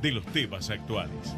de los temas actuales.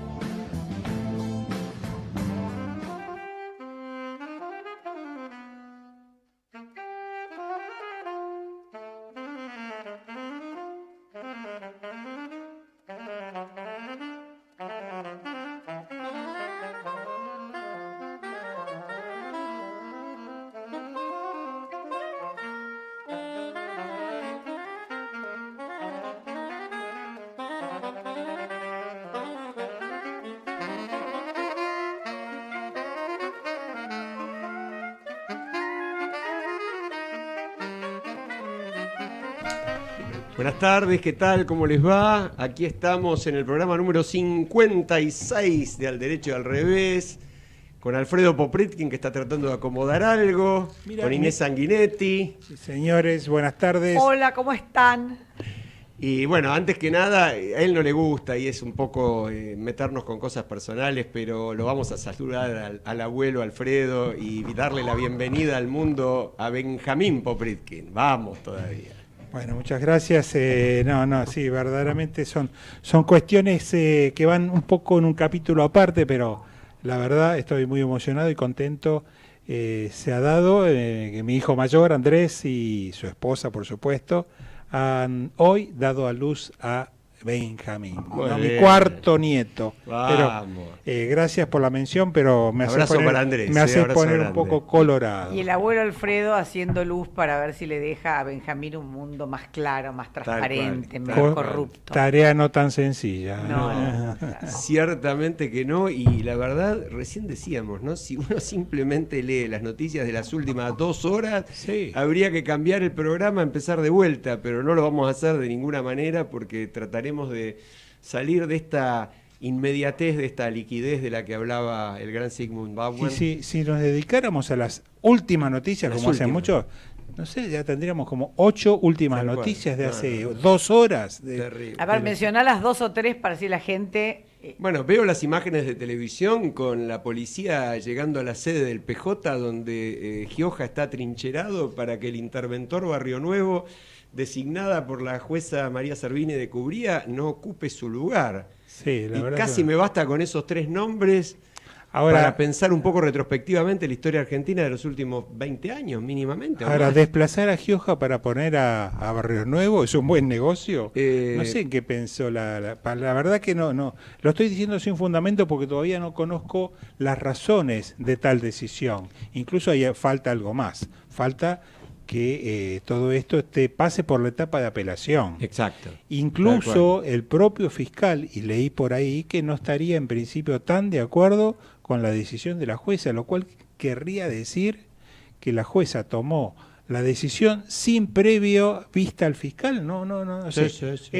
Buenas tardes, ¿qué tal? ¿Cómo les va? Aquí estamos en el programa número 56 de Al Derecho y al Revés, con Alfredo Popritkin, que está tratando de acomodar algo, con Inés Sanguinetti. Sí, señores, buenas tardes. Hola, ¿cómo están? Y bueno, antes que nada, a él no le gusta y es un poco meternos con cosas personales, pero lo vamos a saludar al abuelo Alfredo y darle la bienvenida al mundo a Benjamín Popritkin. Vamos todavía. Bueno, muchas gracias. Sí, verdaderamente son cuestiones que van un poco en un capítulo aparte, pero la verdad estoy muy emocionado y contento. Se ha dado que mi hijo mayor, Andrés, y su esposa, por supuesto, han hoy dado a luz a Benjamín, mi cuarto nieto. Vamos. Pero, gracias por la mención, pero me hace poner un poco colorado. Y el abuelo Alfredo haciendo luz para ver si le deja a Benjamín un mundo más claro, más transparente, menos corrupto. Tarea no tan sencilla. No. Ciertamente que no, y la verdad, recién decíamos, ¿no? Si uno simplemente lee las noticias de las últimas 2 horas, sí, habría que cambiar el programa, empezar de vuelta, pero no lo vamos a hacer de ninguna manera porque trataremos de salir de esta inmediatez, de esta liquidez de la que hablaba el gran Sigmund Bauman. Y si nos dedicáramos a las últimas noticias, como hacen muchos, no sé, ya tendríamos como 8 últimas noticias de hace 2 horas. A ver, mencioná las 2 o 3 para decir la gente. Bueno, veo las imágenes de televisión con la policía llegando a la sede del PJ, donde Gioja está trincherado para que el interventor Barrio Nuevo, designada por la jueza María Servini de Cubría, no ocupe su lugar. Sí, la verdad casi que me basta con esos 3 nombres ahora, para pensar un poco retrospectivamente la historia argentina de los últimos 20 años, mínimamente. Ahora, desplazar a Gioja para poner a Barrio Nuevo es un buen negocio. No sé en qué pensó. La verdad que no. Lo estoy diciendo sin fundamento porque todavía no conozco las razones de tal decisión. Incluso falta algo más. Falta que todo esto pase por la etapa de apelación. Exacto. Incluso el propio fiscal, y leí por ahí, que no estaría en principio tan de acuerdo con la decisión de la jueza, lo cual querría decir que la jueza tomó la decisión sin previo vista al fiscal. No.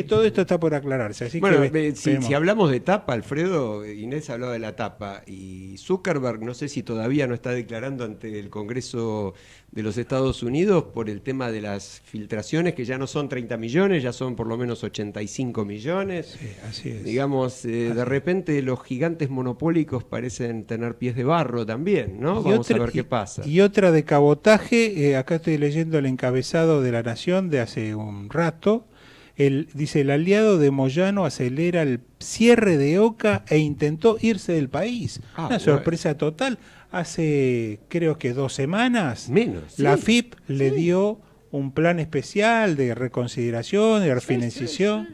Todo esto está por aclararse. Así bueno, que si hablamos de tapa, Alfredo, Inés hablaba de la tapa, y Zuckerberg no sé si todavía no está declarando ante el Congreso de los Estados Unidos por el tema de las filtraciones, que ya no son 30 millones, ya son por lo menos 85 millones. Sí, así es. Digamos, de repente los gigantes monopólicos parecen tener pies de barro también, ¿no? Vamos a ver qué pasa. Y otra de cabotaje, acá estoy leyendo el encabezado de La Nación de hace un rato. Dice, el aliado de Moyano acelera el cierre de Oca e intentó irse del país. Una sorpresa total. Hace, creo que 2 semanas, la FIP le dio un plan especial de reconsideración, de refinanciación.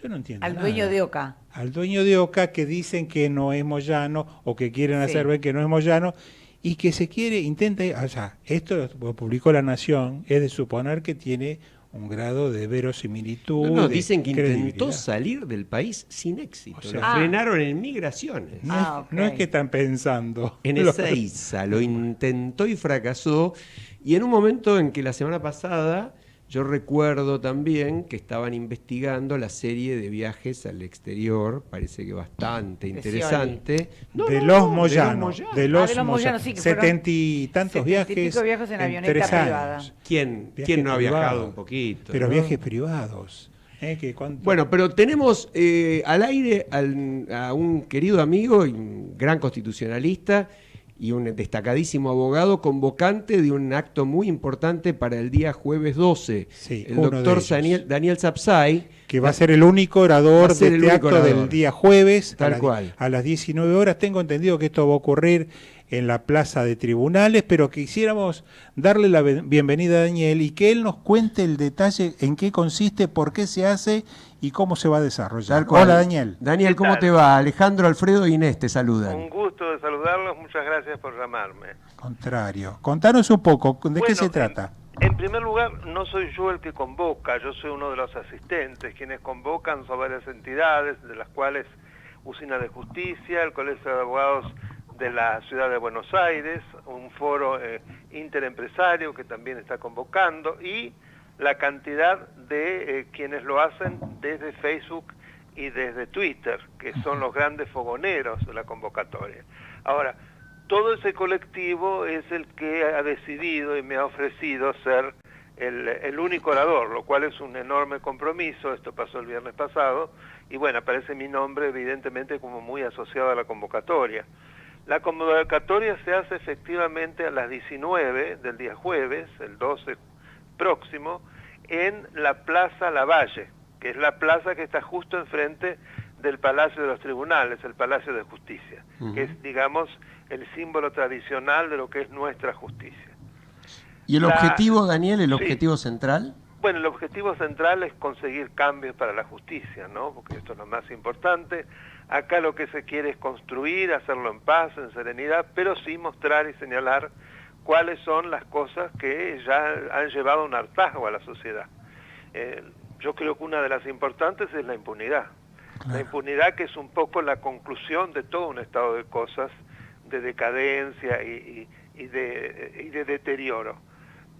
Yo no entiendo al nada. Dueño de Oca. Al dueño de Oca, que dicen que no es Moyano, o que quieren hacer ver que no es Moyano, y que intenta, o sea, esto lo publicó La Nación, es de suponer que tiene un grado de verosimilitud. Dicen que intentó salir del país sin éxito. O sea, lo frenaron en migraciones. No es que están pensando. En Ezeiza lo intentó y fracasó. Y en un momento en que la semana pasada, yo recuerdo también que estaban investigando la serie de viajes al exterior, parece que bastante interesante. De los Moyano, sí, 70 y tantos viajes en avioneta privada. ¿Quién no ha viajado un poquito? Pero ¿no? viajes privados. Bueno, pero tenemos al aire a un querido amigo y un gran constitucionalista, y un destacadísimo abogado, convocante de un acto muy importante para el día jueves 12. Sí, el doctor Daniel Sapsay, que va a ser el único orador de este acto del día jueves a las 19 horas. Tengo entendido que esto va a ocurrir en la Plaza de Tribunales, pero quisiéramos darle la bienvenida a Daniel y que él nos cuente el detalle en qué consiste, por qué se hace y cómo se va a desarrollar. Hola, Daniel. Daniel, ¿cómo te va? Alejandro, Alfredo e Inés te saludan. Un gusto de saludarlos, muchas gracias por llamarme. Contrario. Contanos un poco, ¿de qué se trata? En primer lugar, no soy yo el que convoca, yo soy uno de los asistentes. Quienes convocan son varias entidades, de las cuales Usina de Justicia, el Colegio de Abogados de la Ciudad de Buenos Aires, un foro interempresario que también está convocando, y la cantidad de quienes lo hacen desde Facebook y desde Twitter, que son los grandes fogoneros de la convocatoria. Ahora, todo ese colectivo es el que ha decidido y me ha ofrecido ser el único orador, lo cual es un enorme compromiso. Esto pasó el viernes pasado, y bueno, aparece mi nombre evidentemente como muy asociado a la convocatoria. La convocatoria se hace efectivamente a las 19 del día jueves, el 12 próximo, en la Plaza Lavalle, que es la plaza que está justo enfrente del Palacio de los Tribunales, el Palacio de Justicia, que es, digamos, el símbolo tradicional de lo que es nuestra justicia. ¿Y el objetivo, Daniel, el objetivo central? Bueno, el objetivo central es conseguir cambios para la justicia, ¿no? Porque esto es lo más importante. Acá lo que se quiere es construir, hacerlo en paz, en serenidad, pero sí mostrar y señalar cuáles son las cosas que ya han llevado un hartazgo a la sociedad. Yo creo que una de las importantes es la impunidad. Claro. La impunidad, que es un poco la conclusión de todo un estado de cosas, de decadencia y de deterioro.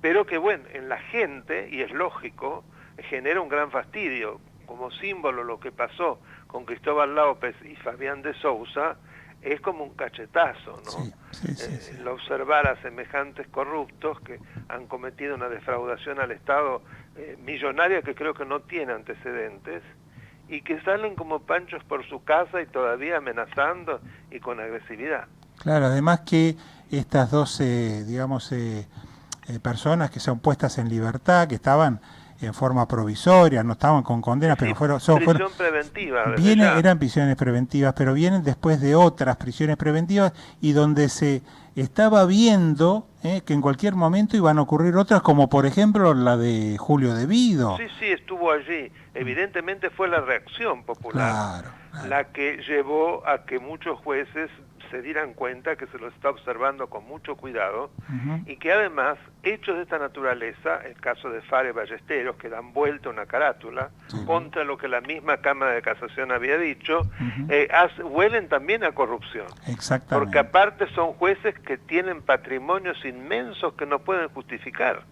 Pero que, bueno, en la gente, y es lógico, genera un gran fastidio. Como símbolo, lo que pasó con Cristóbal López y Fabián de Sousa es como un cachetazo, ¿no? Sí. El observar a semejantes corruptos que han cometido una defraudación al Estado millonaria que creo que no tiene antecedentes, y que salen como panchos por su casa y todavía amenazando y con agresividad. Claro, además que estas dos, personas que son puestas en libertad, que estaban en forma provisoria, no estaban con condenas, pero prisión preventiva. Eran prisiones preventivas, pero vienen después de otras prisiones preventivas, y donde se estaba viendo que en cualquier momento iban a ocurrir otras, como por ejemplo la de Devido. Sí, estuvo allí. Evidentemente fue la reacción popular la que llevó a que muchos jueces se dieran cuenta que se los está observando con mucho cuidado, y que además hechos de esta naturaleza, el caso de Fare Ballesteros, que dan vuelta una carátula contra lo que la misma Cámara de Casación había dicho, huelen también a corrupción. Exactamente. Porque aparte son jueces que tienen patrimonios inmensos que no pueden justificar.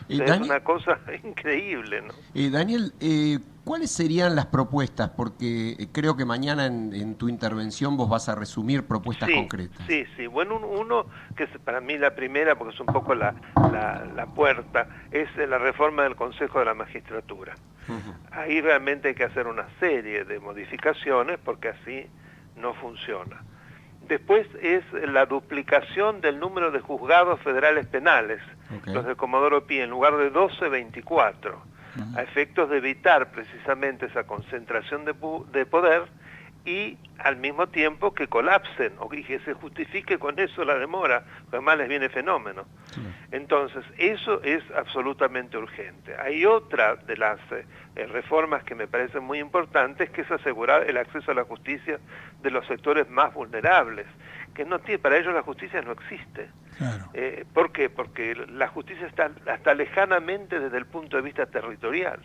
Es una cosa increíble, ¿no? Daniel, ¿cuáles serían las propuestas? Porque creo que mañana en tu intervención vos vas a resumir propuestas concretas. Sí. Bueno, uno que es para mí la primera, porque es un poco la puerta, es la reforma del Consejo de la Magistratura. Ahí realmente hay que hacer una serie de modificaciones porque así no funciona. Después es la duplicación del número de juzgados federales penales, los de Comodoro Pi, en lugar de 12, 24, a efectos de evitar precisamente esa concentración de poder, y al mismo tiempo que colapsen o que se justifique con eso la demora, porque además les viene fenómeno. Entonces, eso es absolutamente urgente. Hay otra de las reformas que me parecen muy importantes, que es asegurar el acceso a la justicia de los sectores más vulnerables, que no tiene, para ellos la justicia no existe. Claro. ¿Por qué? Porque la justicia está hasta lejanamente desde el punto de vista territorial,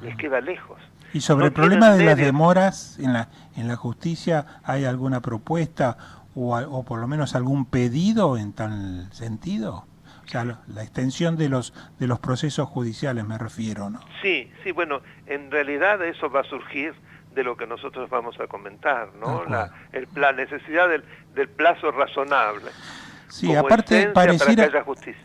les queda lejos. Y sobre el problema de las demoras en la justicia, ¿hay alguna propuesta o por lo menos algún pedido en tal sentido? O sea, la extensión de los procesos judiciales me refiero, ¿no? Sí, bueno, en realidad eso va a surgir de lo que nosotros vamos a comentar, ¿no? La necesidad del plazo razonable. Sí, aparte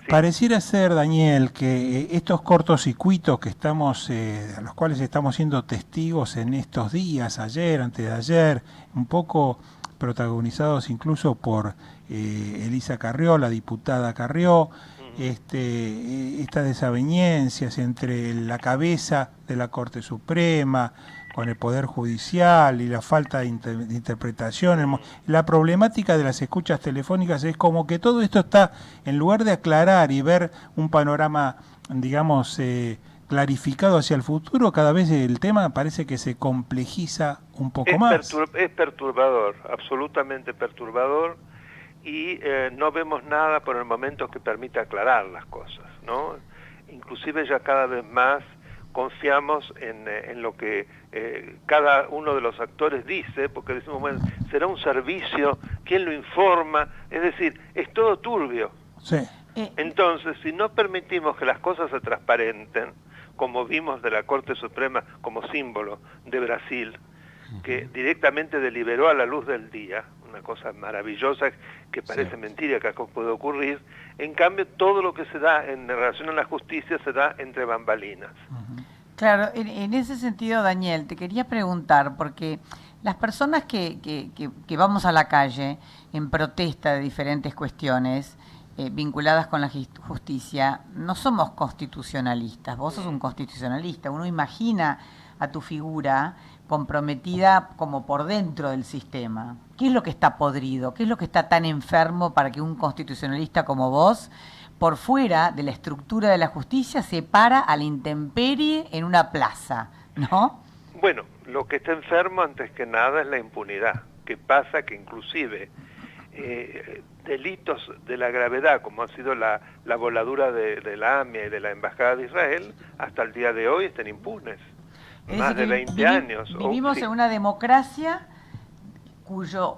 pareciera ser, Daniel, que estos cortocircuitos que a los cuales estamos siendo testigos en estos días, ayer, antes de ayer, un poco protagonizados incluso por Elisa Carrió, la diputada Carrió, estas desavenencias entre la cabeza de la Corte Suprema con el Poder Judicial y la falta de interpretación, la problemática de las escuchas telefónicas, es como que todo esto está, en lugar de aclarar y ver un panorama, digamos, clarificado hacia el futuro, cada vez el tema parece que se complejiza un poco más. Es perturbador, absolutamente perturbador, y no vemos nada por el momento que permita aclarar las cosas, ¿no? Inclusive ya cada vez más confiamos en lo que cada uno de los actores dice, porque decimos, bueno, será un servicio, ¿quién lo informa? Es decir, es todo turbio. Sí. Entonces, si no permitimos que las cosas se transparenten, como vimos de la Corte Suprema como símbolo de Brasil, que directamente deliberó a la luz del día, una cosa maravillosa que parece mentira que acá puede ocurrir, en cambio todo lo que se da en relación a la justicia se da entre bambalinas. Claro, en ese sentido, Daniel, te quería preguntar, porque las personas que vamos a la calle en protesta de diferentes cuestiones vinculadas con la justicia, no somos constitucionalistas, vos sos un constitucionalista, uno imagina a tu figura comprometida como por dentro del sistema. ¿Qué es lo que está podrido? ¿Qué es lo que está tan enfermo para que un constitucionalista como vos, por fuera de la estructura de la justicia, se para a la intemperie en una plaza, ¿no? Bueno, lo que está enfermo antes que nada es la impunidad, que pasa que inclusive delitos de la gravedad, como ha sido la voladura de la AMIA y de la Embajada de Israel, hasta el día de hoy están impunes. Más de 20 años. Vivimos en una democracia cuyo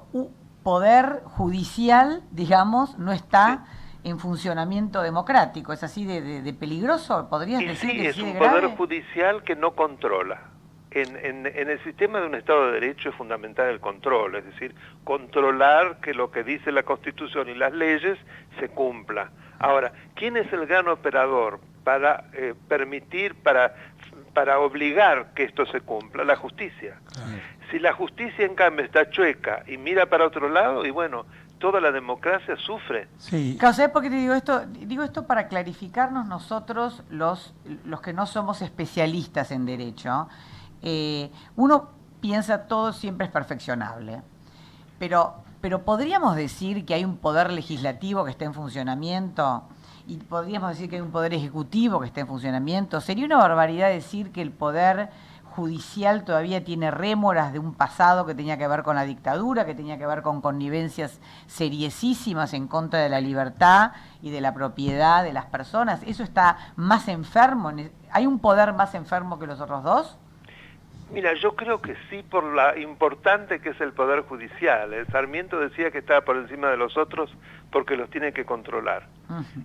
poder judicial, digamos, no está en funcionamiento democrático. ¿Es así de peligroso? ¿Podrías decir que es sí de un grave? poder judicial que no controla. En el sistema de un Estado de Derecho es fundamental el control, es decir, controlar que lo que dice la Constitución y las leyes se cumpla. Ahora, ¿quién es el gran operador para permitir, para obligar que esto se cumpla? La justicia. Si la justicia en cambio está chueca y mira para otro lado, y bueno, toda la democracia sufre. Sí. ¿Sabes por qué te digo esto? Digo esto para clarificarnos nosotros, los que no somos especialistas en derecho. Uno piensa todo siempre es perfeccionable, pero podríamos decir que hay un poder legislativo que está en funcionamiento. Y podríamos decir que hay un poder ejecutivo que está en funcionamiento. Sería una barbaridad decir que el poder judicial todavía tiene rémoras de un pasado que tenía que ver con la dictadura, que tenía que ver con connivencias seriosísimas en contra de la libertad y de la propiedad de las personas. ¿Eso está más enfermo? ¿Hay un poder más enfermo que los otros dos? Mira, yo creo que sí, por la importante que es el Poder Judicial. El Sarmiento decía que estaba por encima de los otros porque los tiene que controlar.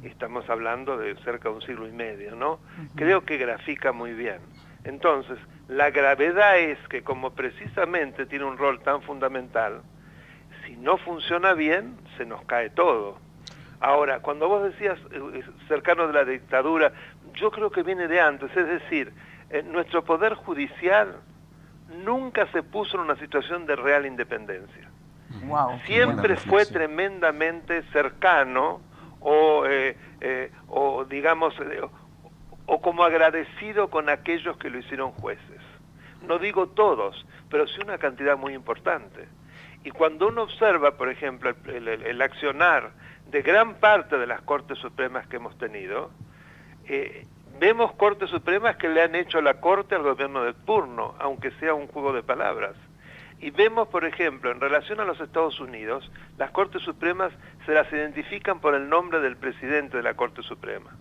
Estamos hablando de cerca de un siglo y medio, ¿no? Creo que grafica muy bien. Entonces, la gravedad es que como precisamente tiene un rol tan fundamental, si no funciona bien, se nos cae todo. Ahora, cuando vos decías cercano de la dictadura, yo creo que viene de antes, es decir, nuestro Poder Judicial nunca se puso en una situación de real independencia. Wow, siempre fue tremendamente cercano o digamos, o como agradecido con aquellos que lo hicieron jueces. No digo todos, pero sí una cantidad muy importante. Y cuando uno observa, por ejemplo, el accionar de gran parte de las Cortes Supremas que hemos tenido, vemos Cortes Supremas que le han hecho la Corte al gobierno de turno, aunque sea un juego de palabras. Y vemos, por ejemplo, en relación a los Estados Unidos, las Cortes Supremas se las identifican por el nombre del presidente de la Corte Suprema.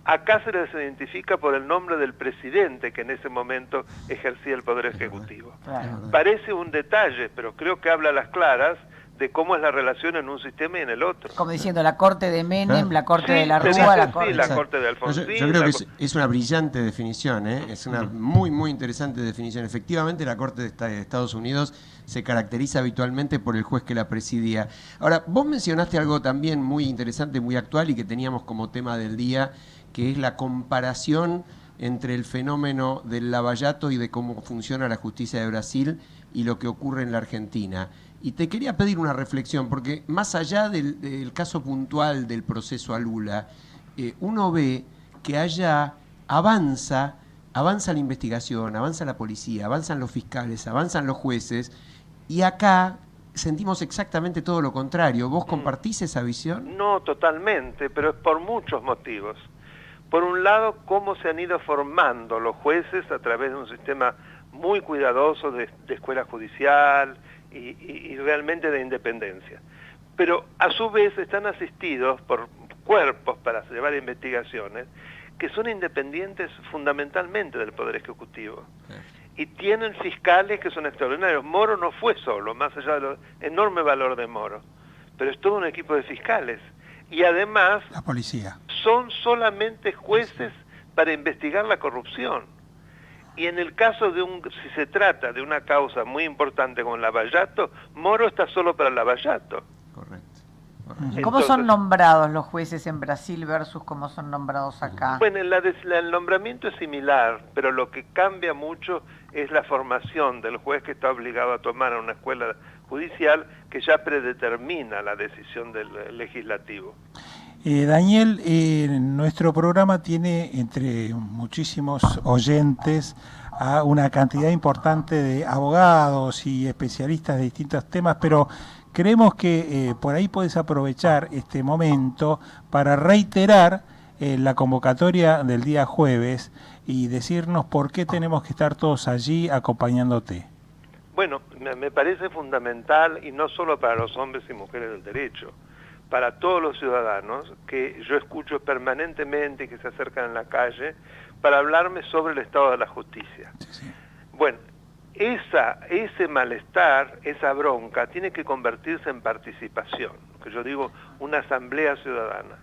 Acá se les identifica por el nombre del presidente que en ese momento ejercía el Poder Ejecutivo. Parece un detalle, pero creo que habla a las claras de cómo es la relación en un sistema y en el otro. Como diciendo, la corte de Menem, la corte de la Rúa, la corte... Sí, la corte de Alfonsín. Yo creo que es una brillante definición, es una muy, muy interesante definición. Efectivamente, la Corte de Estados Unidos se caracteriza habitualmente por el juez que la presidía. Ahora, vos mencionaste algo también muy interesante, muy actual y que teníamos como tema del día, que es la comparación entre el fenómeno del lavallato y de cómo funciona la justicia de Brasil y lo que ocurre en la Argentina. Y te quería pedir una reflexión, porque más allá del caso puntual del proceso a Lula, uno ve que allá avanza la investigación, avanza la policía, avanzan los fiscales, avanzan los jueces, y acá sentimos exactamente todo lo contrario. ¿Vos compartís esa visión? No, totalmente, pero es por muchos motivos. Por un lado, cómo se han ido formando los jueces a través de un sistema muy cuidadoso de escuela judicial y realmente de independencia. Pero a su vez están asistidos por cuerpos para llevar investigaciones que son independientes fundamentalmente del Poder Ejecutivo. Y tienen fiscales que son extraordinarios. Moro no fue solo, más allá del enorme valor de Moro, pero es todo un equipo de fiscales. Y además, la policía. Son solamente jueces para investigar la corrupción. Y en el caso si se trata de una causa muy importante como Lavallato, Moro está solo para Lavallato. Correcto. ¿Y cómo son nombrados los jueces en Brasil versus cómo son nombrados acá? Bueno, el nombramiento es similar, pero lo que cambia mucho es la formación del juez que está obligado a tomar a una escuela judicial que ya predetermina la decisión del legislativo. Daniel, nuestro programa tiene entre muchísimos oyentes a una cantidad importante de abogados y especialistas de distintos temas, pero creemos que por ahí podés aprovechar este momento para reiterar la convocatoria del día jueves y decirnos por qué tenemos que estar todos allí acompañándote. Bueno, me parece fundamental, y no solo para los hombres y mujeres del derecho, para todos los ciudadanos que yo escucho permanentemente y que se acercan en la calle para hablarme sobre el estado de la justicia. Sí. Bueno, ese malestar, esa bronca, tiene que convertirse en participación, que yo digo una asamblea ciudadana,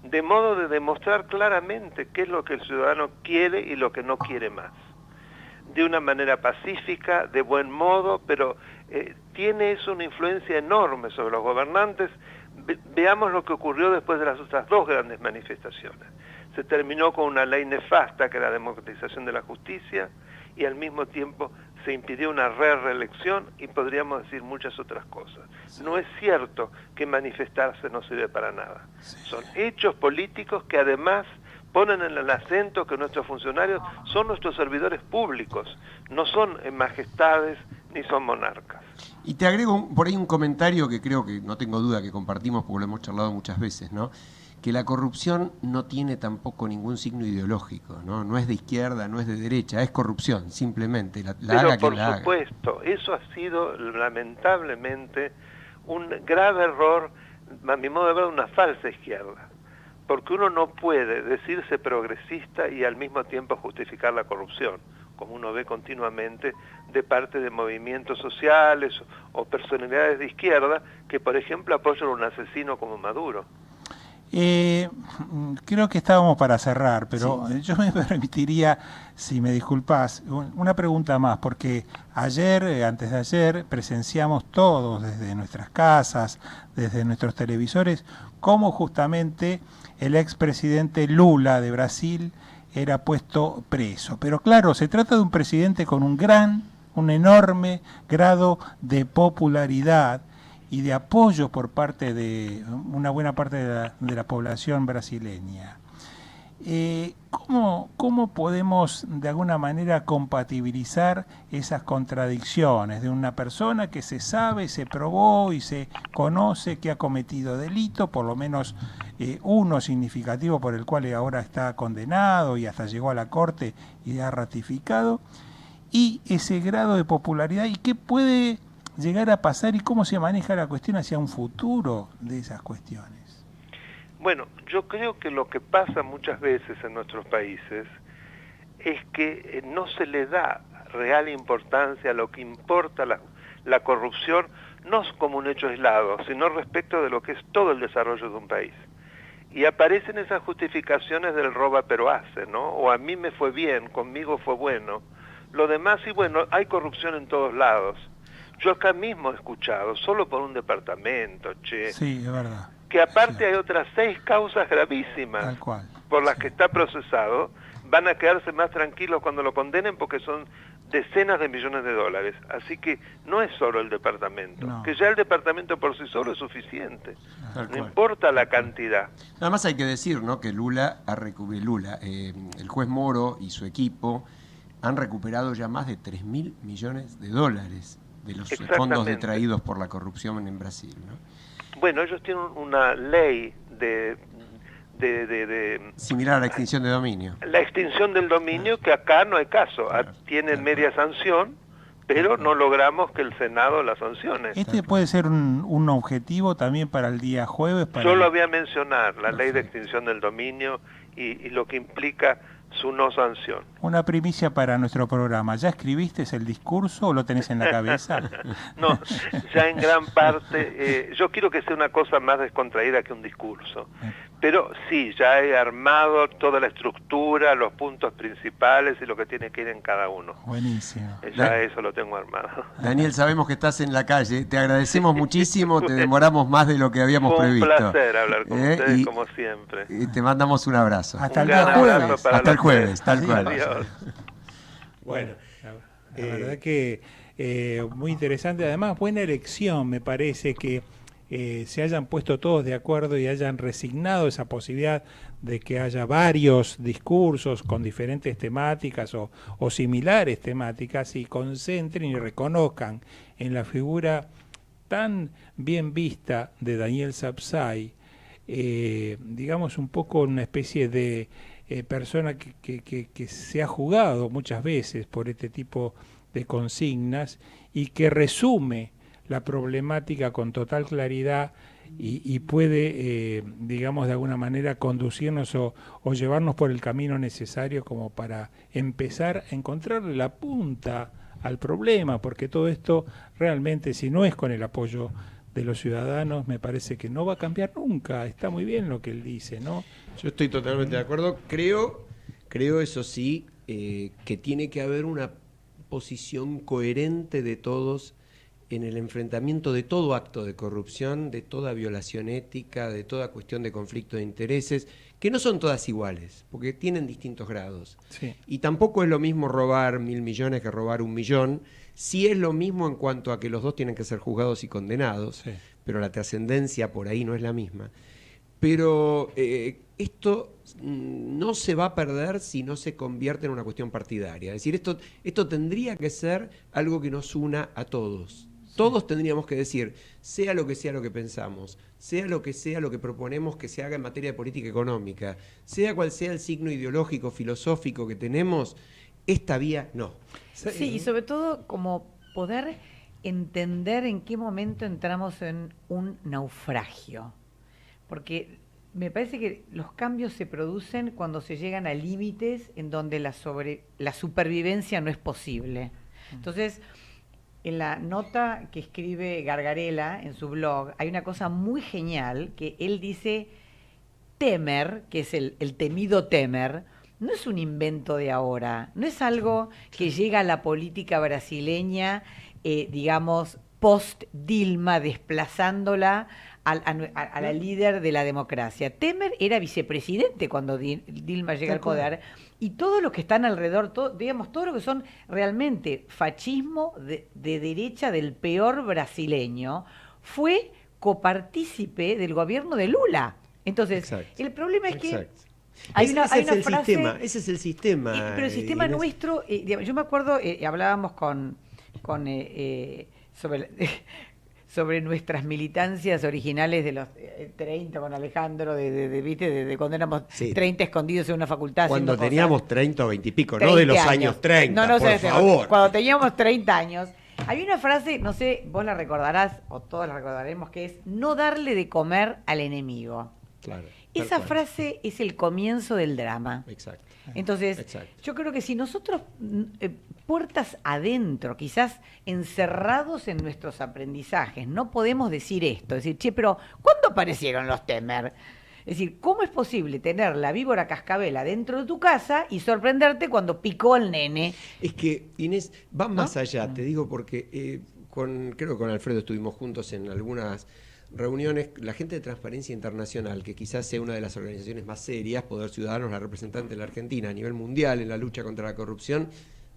de modo de demostrar claramente qué es lo que el ciudadano quiere y lo que no quiere más. De una manera pacífica, de buen modo, pero tiene eso una influencia enorme sobre los gobernantes. Veamos lo que ocurrió después de las otras dos grandes manifestaciones. Se terminó con una ley nefasta, que era la democratización de la justicia, y al mismo tiempo se impidió una reelección y podríamos decir muchas otras cosas. Sí. No es cierto que manifestarse no sirve para nada. Sí. Son hechos políticos que además ponen en el acento que nuestros funcionarios son nuestros servidores públicos, no son majestades ni son monarcas. Y te agrego por ahí un comentario que creo que no tengo duda que compartimos porque lo hemos charlado muchas veces, ¿no? Que la corrupción no tiene tampoco ningún signo ideológico, ¿no? No es de izquierda, no es de derecha, es corrupción, simplemente. Pero por supuesto, eso ha sido lamentablemente un grave error, a mi modo de ver, una falsa izquierda. Porque uno no puede decirse progresista y al mismo tiempo justificar la corrupción, como uno ve continuamente de parte de movimientos sociales o personalidades de izquierda que, por ejemplo, apoyan a un asesino como Maduro. Creo que estábamos para cerrar, pero sí. Yo me permitiría, si me disculpás, una pregunta más, porque ayer, antes de ayer, presenciamos todos desde nuestras casas, desde nuestros televisores, cómo justamente el expresidente Lula de Brasil era puesto preso. Pero claro, se trata de un presidente con un enorme grado de popularidad y de apoyo por parte de una buena parte de la población brasileña. ¿Cómo podemos de alguna manera compatibilizar esas contradicciones de una persona que se sabe, se probó y se conoce que ha cometido delito, por lo menos uno significativo por el cual ahora está condenado y hasta llegó a la corte y ha ratificado, y ese grado de popularidad y qué puede llegar a pasar y cómo se maneja la cuestión hacia un futuro de esas cuestiones? Bueno, yo creo que lo que pasa muchas veces en nuestros países es que no se le da real importancia a lo que importa la corrupción, no como un hecho aislado, sino respecto de lo que es todo el desarrollo de un país. Y aparecen esas justificaciones del roba pero hace, ¿no? O a mí me fue bien, conmigo fue bueno. Lo demás, y bueno, hay corrupción en todos lados. Yo acá mismo he escuchado, solo por un departamento, sí, es verdad, que aparte hay otras 6 causas gravísimas tal cual, por las que está procesado, van a quedarse más tranquilos cuando lo condenen porque son decenas de millones de dólares. Así que no es solo el departamento, No. que ya el departamento por sí solo es suficiente. Tal No cual. importa la cantidad. Nada más hay que decir, ¿no?, que el juez Moro y su equipo han recuperado ya más de 3.000 millones de dólares de los fondos Exactamente. detraídos por la corrupción en Brasil, ¿no? Bueno, ellos tienen una ley de Similar a la extinción de dominio. la extinción del dominio, que acá no hay caso. Claro, Tienen claro. media sanción, pero no logramos que el Senado la sancione. Este puede ser un objetivo también para el día jueves. Para Yo lo voy a mencionar, la ley de extinción del dominio y lo que implica su no sanción. Una primicia para nuestro programa. ¿Ya escribiste el discurso o lo tenés en la cabeza? No, ya en gran parte, yo quiero que sea una cosa más descontraída que un discurso. Pero sí, ya he armado toda la estructura, los puntos principales y lo que tiene que ir en cada uno. Buenísimo. Ya eso lo tengo armado. Daniel, sabemos que estás en la calle. Te agradecemos muchísimo. Te demoramos más de lo que habíamos Fue un previsto. placer hablar con ustedes, Y como siempre. te mandamos un abrazo. Hasta Un el día gran abrazo jueves. para Hasta el los jueves, tres. tal cual. Adiós. Bueno, la verdad que muy interesante. Además, buena elección, me parece que se hayan puesto todos de acuerdo y hayan resignado esa posibilidad de que haya varios discursos con diferentes temáticas o similares temáticas y concentren y reconozcan en la figura tan bien vista de Daniel Sapsay, digamos un poco una especie de persona que se ha jugado muchas veces por este tipo de consignas y que resume la problemática con total claridad y puede, digamos, de alguna manera conducirnos o llevarnos por el camino necesario como para empezar a encontrarle la punta al problema, porque todo esto realmente, si no es con el apoyo de los ciudadanos, me parece que no va a cambiar nunca. Está muy bien lo que él dice, ¿no? Yo estoy totalmente de acuerdo. Creo eso sí, que tiene que haber una posición coherente de todos en el enfrentamiento de todo acto de corrupción, de toda violación ética, de toda cuestión de conflicto de intereses, que no son todas iguales, porque tienen distintos grados. Sí. Y tampoco es lo mismo robar 1.000 millones que robar 1 millón. Sí es lo mismo en cuanto a que los dos tienen que ser juzgados y condenados, Sí. pero la trascendencia por ahí no es la misma. Pero esto no se va a perder si no se convierte en una cuestión partidaria. Es decir, esto tendría que ser algo que nos una a todos. Todos tendríamos que decir, sea lo que pensamos, sea lo que proponemos que se haga en materia de política económica, sea cual sea el signo ideológico, filosófico que tenemos, esta vía no. Sí, y sobre todo como poder entender en qué momento entramos en un naufragio. Porque me parece que los cambios se producen cuando se llegan a límites en donde la supervivencia no es posible. Entonces, en la nota que escribe Gargarella en su blog, hay una cosa muy genial que él dice, Temer, que es el temido Temer, no es un invento de ahora, no es algo que llega a la política brasileña, digamos, post-Dilma, desplazándola a la líder de la democracia. Temer era vicepresidente cuando Dilma llega al poder, y todos los que están alrededor, digamos, todo lo que son realmente fascismo de derecha del peor brasileño, fue copartícipe del gobierno de Lula. Entonces, Exacto. el problema es que Exacto. hay Ese una es el frase, sistema, ese es el sistema. pero el sistema Inés. nuestro, digamos, yo me acuerdo, hablábamos sobre nuestras militancias originales de los 30 con Alejandro, de cuando éramos Sí. 30 escondidos en una facultad. Cuando haciendo teníamos cosas. 30 o 20 y pico, no 30 de los años 30, No, por sé, favor. Cuando teníamos 30 años. Había una frase, no sé, vos la recordarás, o todos la recordaremos, que es no darle de comer al enemigo. Claro, Esa tal cual. frase es el comienzo del drama. Exacto. Entonces, Exacto. yo creo que si nosotros, puertas adentro, quizás encerrados en nuestros aprendizajes, no podemos decir esto, decir, che, pero ¿cuándo aparecieron los Temer? Es decir, ¿cómo es posible tener la víbora cascabel dentro de tu casa y sorprenderte cuando picó el nene? Es que, Inés, va más allá, te digo, porque creo que con Alfredo estuvimos juntos en algunas reuniones. La gente de Transparencia Internacional, que quizás sea una de las organizaciones más serias, Poder Ciudadanos, la representante de la Argentina a nivel mundial en la lucha contra la corrupción,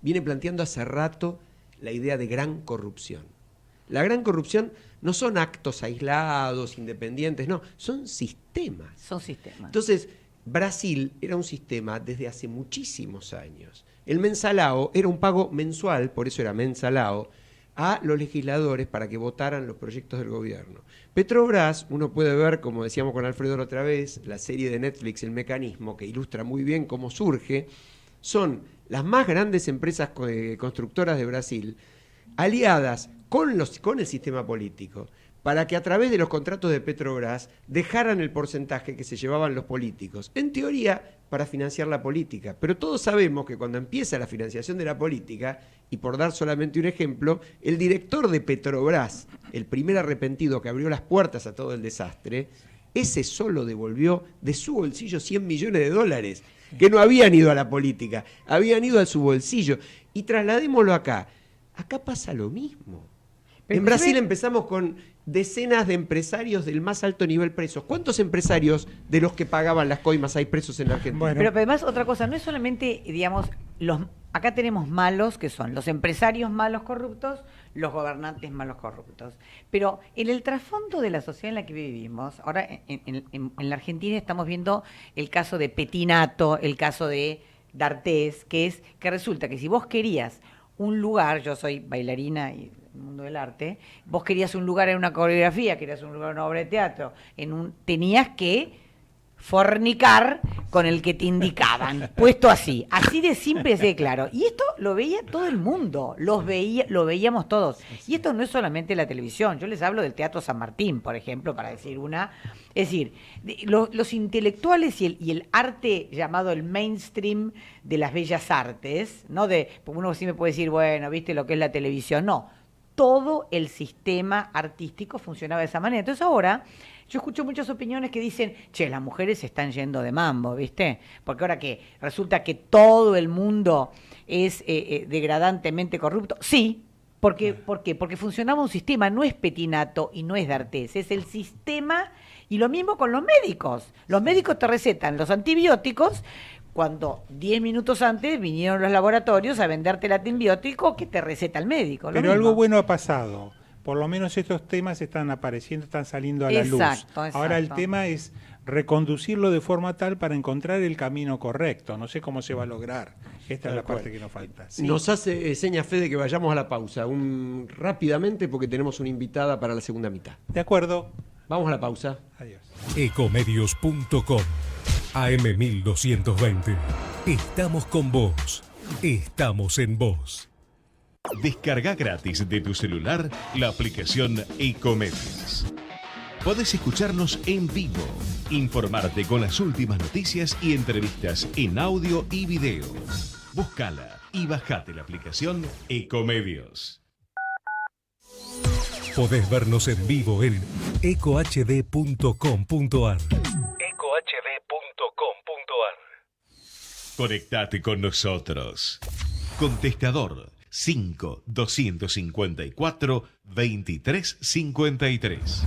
viene planteando hace rato la idea de gran corrupción. La gran corrupción no son actos aislados, independientes, no, son sistemas. Son sistemas. Entonces, Brasil era un sistema desde hace muchísimos años. El mensalao era un pago mensual, por eso era mensalao, a los legisladores para que votaran los proyectos del gobierno. Petrobras, uno puede ver, como decíamos con Alfredo la otra vez, la serie de Netflix El Mecanismo, que ilustra muy bien cómo surge, son las más grandes empresas constructoras de Brasil, aliadas con el sistema político, para que a través de los contratos de Petrobras dejaran el porcentaje que se llevaban los políticos. En teoría, para financiar la política. Pero todos sabemos que cuando empieza la financiación de la política, y por dar solamente un ejemplo, el director de Petrobras, el primer arrepentido que abrió las puertas a todo el desastre, ese solo devolvió de su bolsillo 100 millones de dólares, que no habían ido a la política, habían ido a su bolsillo. Y trasladémoslo acá. Acá pasa lo mismo. En Brasil empezamos con decenas de empresarios del más alto nivel presos. ¿Cuántos empresarios de los que pagaban las coimas hay presos en la Argentina? Bueno. Pero además otra cosa, no es solamente, digamos, acá tenemos malos, que son los empresarios malos corruptos, los gobernantes malos corruptos. Pero en el trasfondo de la sociedad en la que vivimos, ahora en la Argentina estamos viendo el caso de Petinato, el caso de D'Artés, que resulta que si vos querías un lugar, yo soy bailarina y el mundo del arte, vos querías un lugar en una coreografía, querías un lugar en una obra de teatro, tenías que fornicar con el que te indicaban, puesto así de simple, así de claro. Y esto lo veía todo el mundo, lo veíamos todos. Y esto no es solamente la televisión, yo les hablo del Teatro San Martín, por ejemplo, para decir una. Es decir, los intelectuales y el arte llamado el mainstream de las bellas artes, no porque uno sí me puede decir, bueno, viste lo que es la televisión, no. Todo el sistema artístico funcionaba de esa manera. Entonces ahora yo escucho muchas opiniones que dicen, che, las mujeres se están yendo de mambo, ¿viste? Porque ahora que resulta que todo el mundo es degradantemente corrupto. Sí, ¿por qué? Porque funcionaba un sistema, no es Petinato y no es D'Artés, es el sistema. Y lo mismo con los médicos. Los médicos te recetan los antibióticos cuando 10 minutos antes vinieron los laboratorios a venderte el antibiótico que te receta el médico. Pero algo bueno ha pasado. Por lo menos estos temas están apareciendo, están saliendo a la luz. Exacto. Ahora el tema es reconducirlo de forma tal para encontrar el camino correcto. No sé cómo se va a lograr. Esta es la parte que nos falta. Sí. Nos hace seña Fede que vayamos a la pausa rápidamente porque tenemos una invitada para la segunda mitad. De acuerdo. Vamos a la pausa. Adiós. Ecomedios.com AM1220. Estamos con vos. Estamos en vos. Descarga gratis de tu celular la aplicación Ecomedios. Podés escucharnos en vivo, informarte con las últimas noticias y entrevistas en audio y video. Búscala y bajate la aplicación Ecomedios. Podés vernos en vivo en ecohd.com.ar. Conectate con nosotros. Contestador 5 254 2353.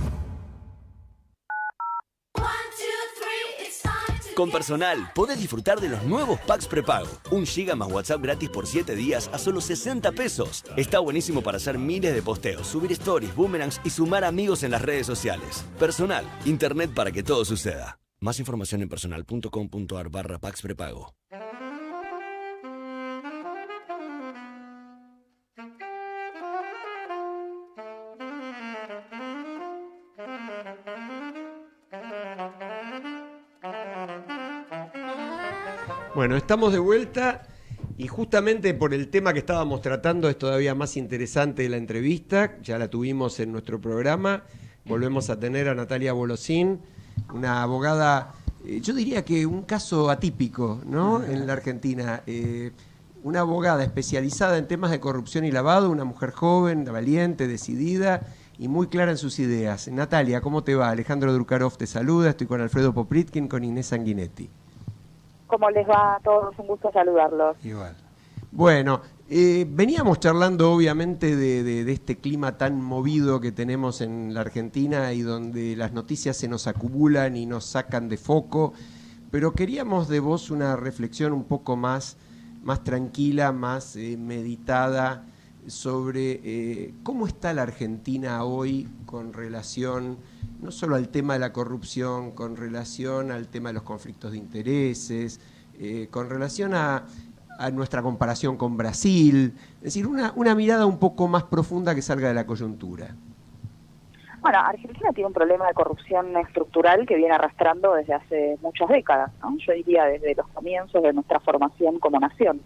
Con Personal podés disfrutar de los nuevos packs prepago. 1 GB más WhatsApp gratis por 7 días a solo 60 pesos. Está buenísimo para hacer miles de posteos, subir stories, boomerangs y sumar amigos en las redes sociales. Personal, internet para que todo suceda. Más información en personal.com.ar/packs prepago. Bueno, estamos de vuelta y justamente por el tema que estábamos tratando es todavía más interesante la entrevista. Ya la tuvimos en nuestro programa. Volvemos a tener a Natalia Bolosín, una abogada, yo diría que un caso atípico, ¿no? En la Argentina. Una abogada especializada en temas de corrupción y lavado, una mujer joven, valiente, decidida y muy clara en sus ideas. Natalia, ¿cómo te va? Alejandro Drukarov te saluda. Estoy con Alfredo Popritkin, con Inés Sanguinetti. ¿Cómo les va a todos? Un gusto saludarlos. Igual. Bueno, veníamos charlando obviamente de este clima tan movido que tenemos en la Argentina y donde las noticias se nos acumulan y nos sacan de foco, pero queríamos de vos una reflexión un poco más más tranquila, más meditada sobre cómo está la Argentina hoy con relación no solo al tema de la corrupción, con relación al tema de los conflictos de intereses, con relación a nuestra comparación con Brasil, es decir, una mirada un poco más profunda que salga de la coyuntura. Bueno, Argentina tiene un problema de corrupción estructural que viene arrastrando desde hace muchas décadas, ¿no? Yo diría desde los comienzos de nuestra formación como nación.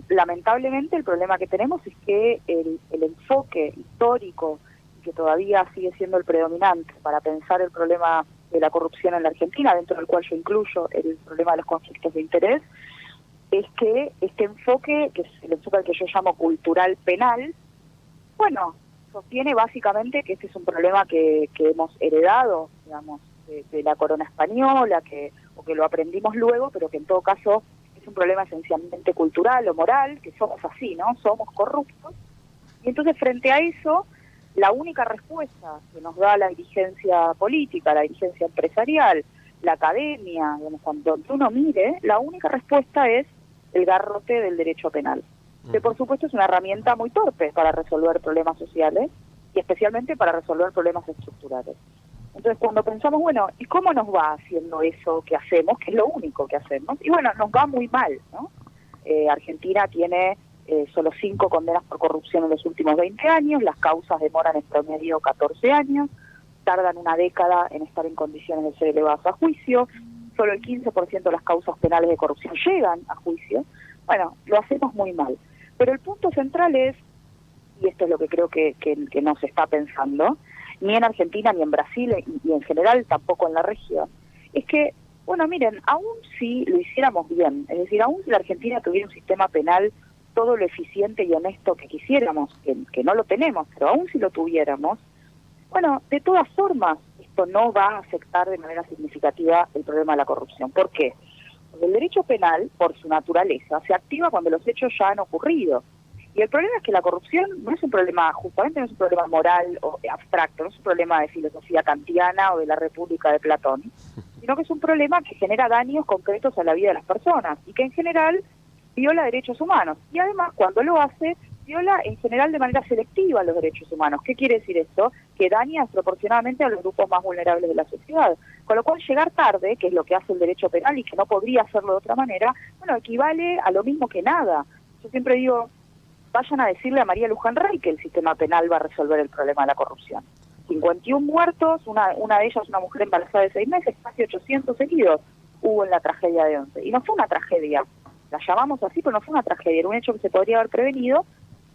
Lamentablemente el problema que tenemos es que el enfoque histórico, que todavía sigue siendo el predominante para pensar el problema de la corrupción en la Argentina, dentro del cual yo incluyo el problema de los conflictos de interés, es que este enfoque, que es el enfoque al que yo llamo cultural penal, bueno, sostiene básicamente que este es un problema que hemos heredado, digamos, de la corona española, o que lo aprendimos luego, pero que en todo caso es un problema esencialmente cultural o moral, que somos así, ¿no? Somos corruptos. Y entonces frente a eso, la única respuesta que nos da la dirigencia política, la dirigencia empresarial, la academia, digamos, cuando uno mire, la única respuesta es el garrote del derecho penal, que por supuesto es una herramienta muy torpe para resolver problemas sociales y especialmente para resolver problemas estructurales. Entonces cuando pensamos, bueno, ¿y cómo nos va haciendo eso que hacemos, que es lo único que hacemos? Y bueno, nos va muy mal, ¿no? Argentina tiene solo 5 condenas por corrupción en los últimos 20 años, las causas demoran en promedio 14 años, tardan una década en estar en condiciones de ser elevadas a juicio, solo el 15% de las causas penales de corrupción llegan a juicio. Bueno, lo hacemos muy mal. Pero el punto central es, y esto es lo que creo que no se está pensando, ni en Argentina, ni en Brasil, y en general tampoco en la región, es que, bueno, miren, aún si lo hiciéramos bien, es decir, aún si la Argentina tuviera un sistema penal todo lo eficiente y honesto que quisiéramos, que no lo tenemos, pero aún si lo tuviéramos, bueno, de todas formas, esto no va a afectar de manera significativa el problema de la corrupción. ¿Por qué? Porque el derecho penal, por su naturaleza, se activa cuando los hechos ya han ocurrido. Y el problema es que la corrupción no es un problema, justamente no es un problema moral o abstracto, no es un problema de filosofía kantiana o de la República de Platón, sino que es un problema que genera daños concretos a la vida de las personas y que en general viola derechos humanos. Y además, cuando lo hace, viola en general de manera selectiva los derechos humanos. ¿Qué quiere decir esto? Que daña desproporcionadamente a los grupos más vulnerables de la sociedad. Con lo cual, llegar tarde, que es lo que hace el derecho penal y que no podría hacerlo de otra manera, bueno, equivale a lo mismo que nada. Yo siempre digo, vayan a decirle a María Luján Rey que el sistema penal va a resolver el problema de la corrupción. 51 muertos, una de ellas una mujer embarazada de 6 meses, casi 800 heridos hubo en la tragedia de Once. Y no fue una tragedia, la llamamos así, pero no fue una tragedia, era un hecho que se podría haber prevenido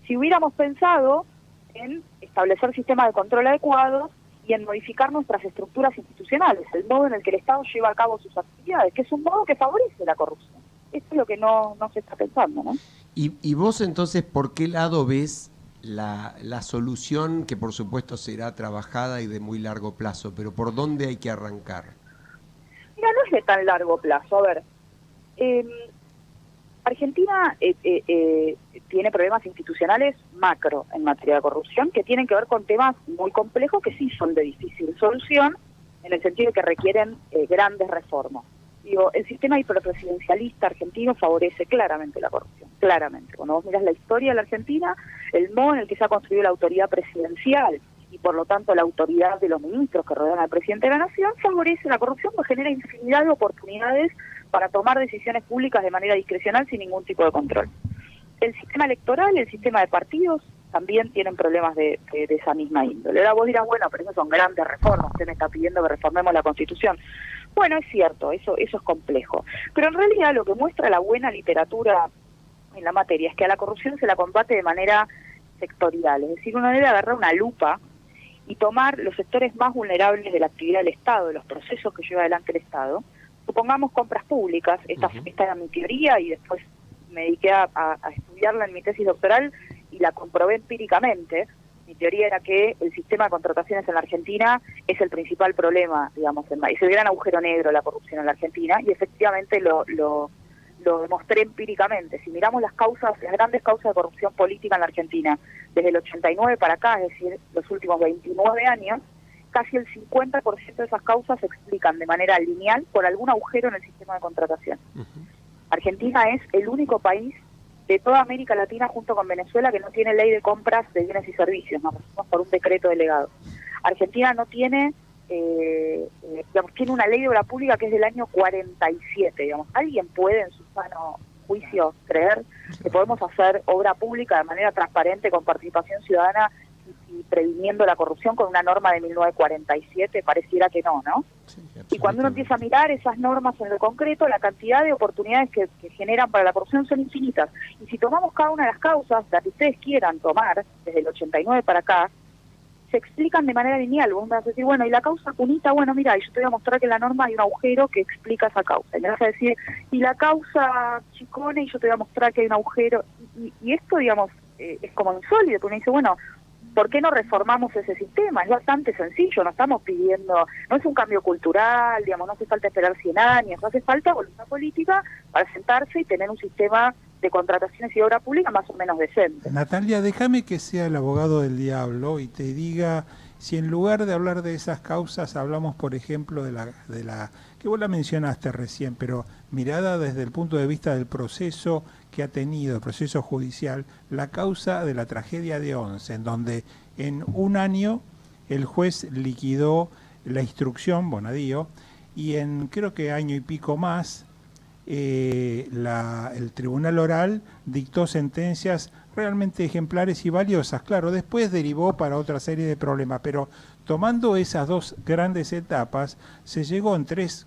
si hubiéramos pensado en establecer sistemas de control adecuados y en modificar nuestras estructuras institucionales, el modo en el que el Estado lleva a cabo sus actividades, que es un modo que favorece la corrupción. Esto es lo que no se está pensando, ¿no? Y vos entonces, ¿por qué lado ves la solución que por supuesto será trabajada y de muy largo plazo, pero por dónde hay que arrancar? Mira, no es de tan largo plazo. A ver, Argentina tiene problemas institucionales macro en materia de corrupción que tienen que ver con temas muy complejos que sí son de difícil solución en el sentido de que requieren grandes reformas. Digo, el sistema hiperpresidencialista argentino favorece claramente la corrupción, claramente. Cuando vos miras la historia de la Argentina, el modo en el que se ha construido la autoridad presidencial y por lo tanto la autoridad de los ministros que rodean al presidente de la nación favorece la corrupción, pues genera infinidad de oportunidades para tomar decisiones públicas de manera discrecional sin ningún tipo de control. El sistema electoral, el sistema de partidos, también tienen problemas de esa misma índole. Ahora vos dirás, bueno, pero esas son grandes reformas, usted me está pidiendo que reformemos la Constitución. Bueno, es cierto, eso es complejo. Pero en realidad lo que muestra la buena literatura en la materia es que a la corrupción se la combate de manera sectorial. Es decir, uno debe agarrar una lupa y tomar los sectores más vulnerables de la actividad del Estado, de los procesos que lleva adelante el Estado. Supongamos compras públicas, esta era mi teoría y después me dediqué a estudiarla en mi tesis doctoral y la comprobé empíricamente. Mi teoría era que el sistema de contrataciones en la Argentina es el principal problema, digamos, es el gran agujero negro la corrupción en la Argentina, y efectivamente lo demostré empíricamente. Si miramos las grandes causas de corrupción política en la Argentina, desde el 89 para acá, es decir, los últimos 29 años, casi el 50% de esas causas se explican de manera lineal por algún agujero en el sistema de contratación. Argentina es el único país de toda América Latina, junto con Venezuela, que no tiene ley de compras de bienes y servicios, nos regimos por un decreto delegado. Argentina no tiene, digamos, tiene una ley de obra pública que es del año 47, digamos. ¿Alguien puede en su sano juicio creer que podemos hacer obra pública de manera transparente, con participación ciudadana y previniendo la corrupción con una norma de 1947? Pareciera que no, ¿no? Sí, y cuando uno empieza a mirar esas normas en lo concreto, la cantidad de oportunidades que generan para la corrupción son infinitas. Y si tomamos cada una de las causas, las que ustedes quieran tomar, desde el 89 para acá, se explican de manera lineal. Vos me vas a decir, bueno, y la causa Cunita, bueno, mira, y yo te voy a mostrar que en la norma hay un agujero que explica esa causa. Y me vas a decir, y la causa Chicone, y yo te voy a mostrar que hay un agujero. Y esto, digamos, es como insólito, porque uno dice, bueno, ¿por qué no reformamos ese sistema? Es bastante sencillo, no estamos pidiendo, no es un cambio cultural, digamos, no hace falta esperar 100 años, hace falta voluntad política para sentarse y tener un sistema de contrataciones y obra pública más o menos decente. Natalia, déjame que sea el abogado del diablo y te diga, si en lugar de hablar de esas causas hablamos, por ejemplo, de la que vos la mencionaste recién, pero mirada desde el punto de vista del proceso que ha tenido, el proceso judicial, la causa de la tragedia de Once, en donde en un año el juez liquidó la instrucción, Bonadío, y en creo que año y pico más, el tribunal oral dictó sentencias realmente ejemplares y valiosas. Claro, después derivó para otra serie de problemas, pero tomando esas dos grandes etapas, se llegó en tres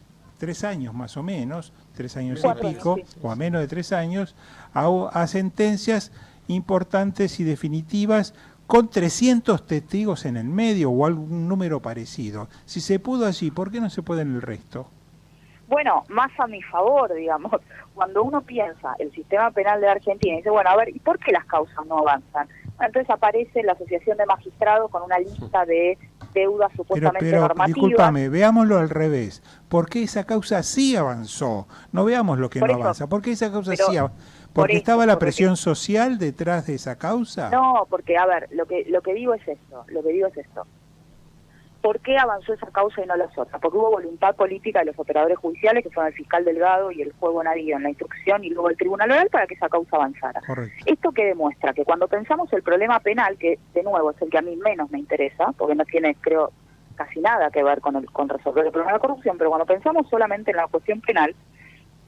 años más o menos, 3 años y pico, o a menos de 3 años, a sentencias importantes y definitivas, con 300 testigos en el medio o algún número parecido. Si se pudo así, ¿por qué no se puede en el resto? Bueno, más a mi favor, digamos, cuando uno piensa el sistema penal de Argentina y dice, bueno, a ver, ¿y por qué las causas no avanzan? Bueno, entonces aparece la Asociación de Magistrados con una lista de deudas supuestamente normativas. Discúlpame, veámoslo al revés. ¿Por qué esa causa sí avanzó? No veamos lo que no avanza. ¿Por qué esa causa sí avanzó? ¿Porque estaba la presión social detrás de esa causa? No, porque, a ver, lo que digo es esto, ¿Por qué avanzó esa causa y no las otras? Porque hubo voluntad política de los operadores judiciales, que fueron el fiscal Delgado y el juez Bonadío en la instrucción, y luego el tribunal oral, para que esa causa avanzara. Correcto. Esto que demuestra que cuando pensamos el problema penal, que de nuevo es el que a mí menos me interesa, porque no tiene, creo, casi nada que ver con resolver el problema de la corrupción, pero cuando pensamos solamente en la cuestión penal,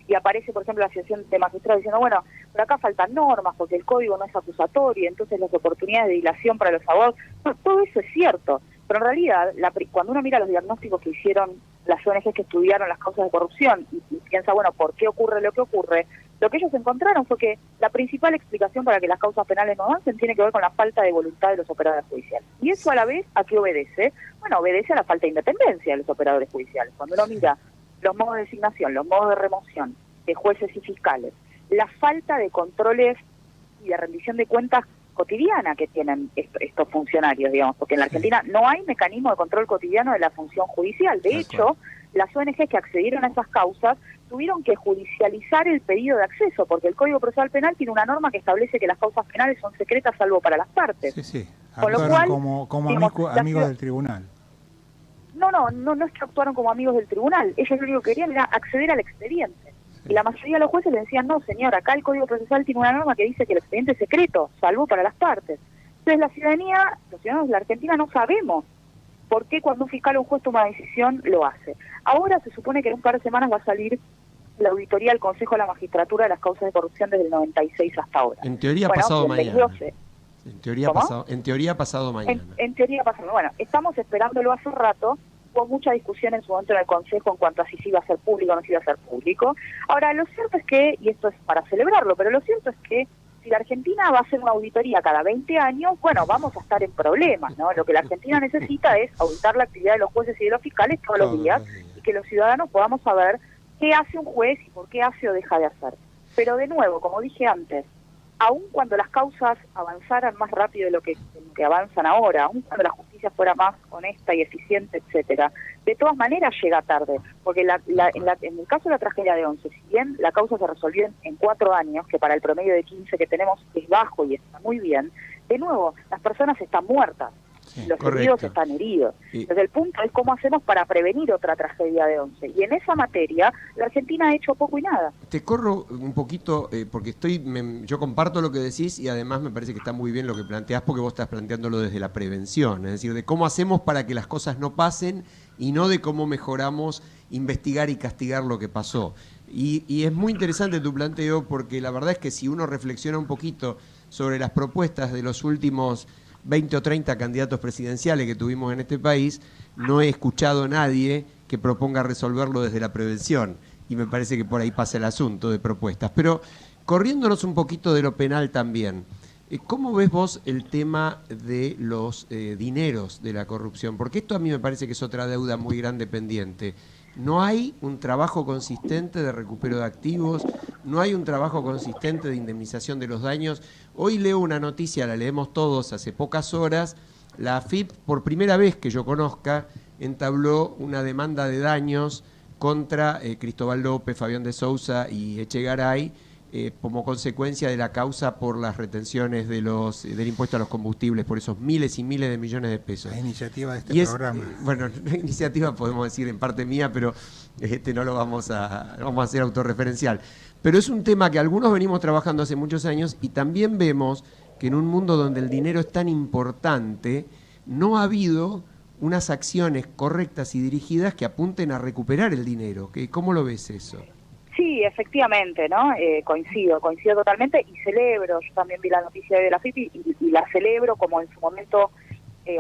y aparece, por ejemplo, la Asociación de Magistrados diciendo, bueno, pero acá faltan normas porque el código no es acusatorio, entonces las oportunidades de dilación para los abogados, no, todo eso es cierto. Pero en realidad, cuando uno mira los diagnósticos que hicieron las ONG que estudiaron las causas de corrupción y piensa, bueno, ¿por qué ocurre lo que ocurre? Lo que ellos encontraron fue que la principal explicación para que las causas penales no avancen tiene que ver con la falta de voluntad de los operadores judiciales. Y eso a la vez, ¿a qué obedece? Bueno, obedece a la falta de independencia de los operadores judiciales. Cuando uno mira los modos de designación, los modos de remoción de jueces y fiscales, la falta de controles y de rendición de cuentas cotidiana que tienen estos funcionarios, digamos, porque en la Argentina no hay mecanismo de control cotidiano de la función judicial. De hecho, las ONG que accedieron a esas causas tuvieron que judicializar el pedido de acceso, porque el Código Procesal Penal tiene una norma que establece que las causas penales son secretas salvo para las partes. Sí, sí. Con lo cual, como digamos, amigos del tribunal. No es que actuaron como amigos del tribunal. Ellos lo único que querían era acceder al expediente. Y la mayoría de los jueces le decían, no, señor, acá el Código Procesal tiene una norma que dice que el expediente es secreto, salvo para las partes. Entonces la ciudadanía, los ciudadanos de la Argentina no sabemos por qué cuando un fiscal o un juez toma una decisión lo hace. Ahora se supone que en un par de semanas va a salir la auditoría del Consejo de la Magistratura de las causas de corrupción desde el 96 hasta ahora. En teoría pasado mañana. En teoría pasado mañana. En teoría pasado. Bueno, estamos esperándolo hace rato. Hubo mucha discusión en su momento en el Consejo en cuanto a si se iba a hacer público o no se iba a hacer público. Ahora, lo cierto es que, y esto es para celebrarlo, pero lo cierto es que si la Argentina va a hacer una auditoría cada 20 años, bueno, vamos a estar en problemas, ¿no? Lo que la Argentina necesita es auditar la actividad de los jueces y de los fiscales todos los días y que los ciudadanos podamos saber qué hace un juez y por qué hace o deja de hacer. Pero de nuevo, como dije antes, aun cuando las causas avanzaran más rápido de lo que avanzan ahora, aun cuando la justicia fuera más honesta y eficiente, etcétera, de todas maneras llega tarde, porque en el caso de la tragedia de Once, si bien la causa se resolvió en 4 años, que para el promedio de 15 que tenemos es bajo y está muy bien, de nuevo, las personas están muertas. los heridos están heridos. Entonces el punto es cómo hacemos para prevenir otra tragedia de 11. Y en esa materia la Argentina ha hecho poco y nada. Te corro un poquito, porque yo comparto lo que decís y además me parece que está muy bien lo que planteás, porque vos estás planteándolo desde la prevención, es decir, de cómo hacemos para que las cosas no pasen y no de cómo mejoramos investigar y castigar lo que pasó. Y es muy interesante tu planteo, porque la verdad es que si uno reflexiona un poquito sobre las propuestas de los últimos 20 o 30 candidatos presidenciales que tuvimos en este país, no he escuchado a nadie que proponga resolverlo desde la prevención. Y me parece que por ahí pasa el asunto de propuestas. Pero corriéndonos un poquito de lo penal también, ¿cómo ves vos el tema de los dineros de la corrupción? Porque esto a mí me parece que es otra deuda muy grande pendiente. No hay un trabajo consistente de recupero de activos, no hay un trabajo consistente de indemnización de los daños. Hoy leo una noticia, la leemos todos hace pocas horas, la AFIP, por primera vez que yo conozca, entabló una demanda de daños contra Cristóbal López, Fabián de Sousa y Echegaray, como consecuencia de la causa por las retenciones del impuesto a los combustibles, por esos miles y miles de millones de pesos. La iniciativa de este programa. Bueno, la iniciativa podemos decir en parte mía, pero no lo vamos a hacer autorreferencial. Pero es un tema que algunos venimos trabajando hace muchos años y también vemos que en un mundo donde el dinero es tan importante, no ha habido unas acciones correctas y dirigidas que apunten a recuperar el dinero. ¿Cómo lo ves eso? Sí, efectivamente, ¿no? Coincido totalmente y celebro, yo también vi la noticia de la FIPI y la celebro como en su momento,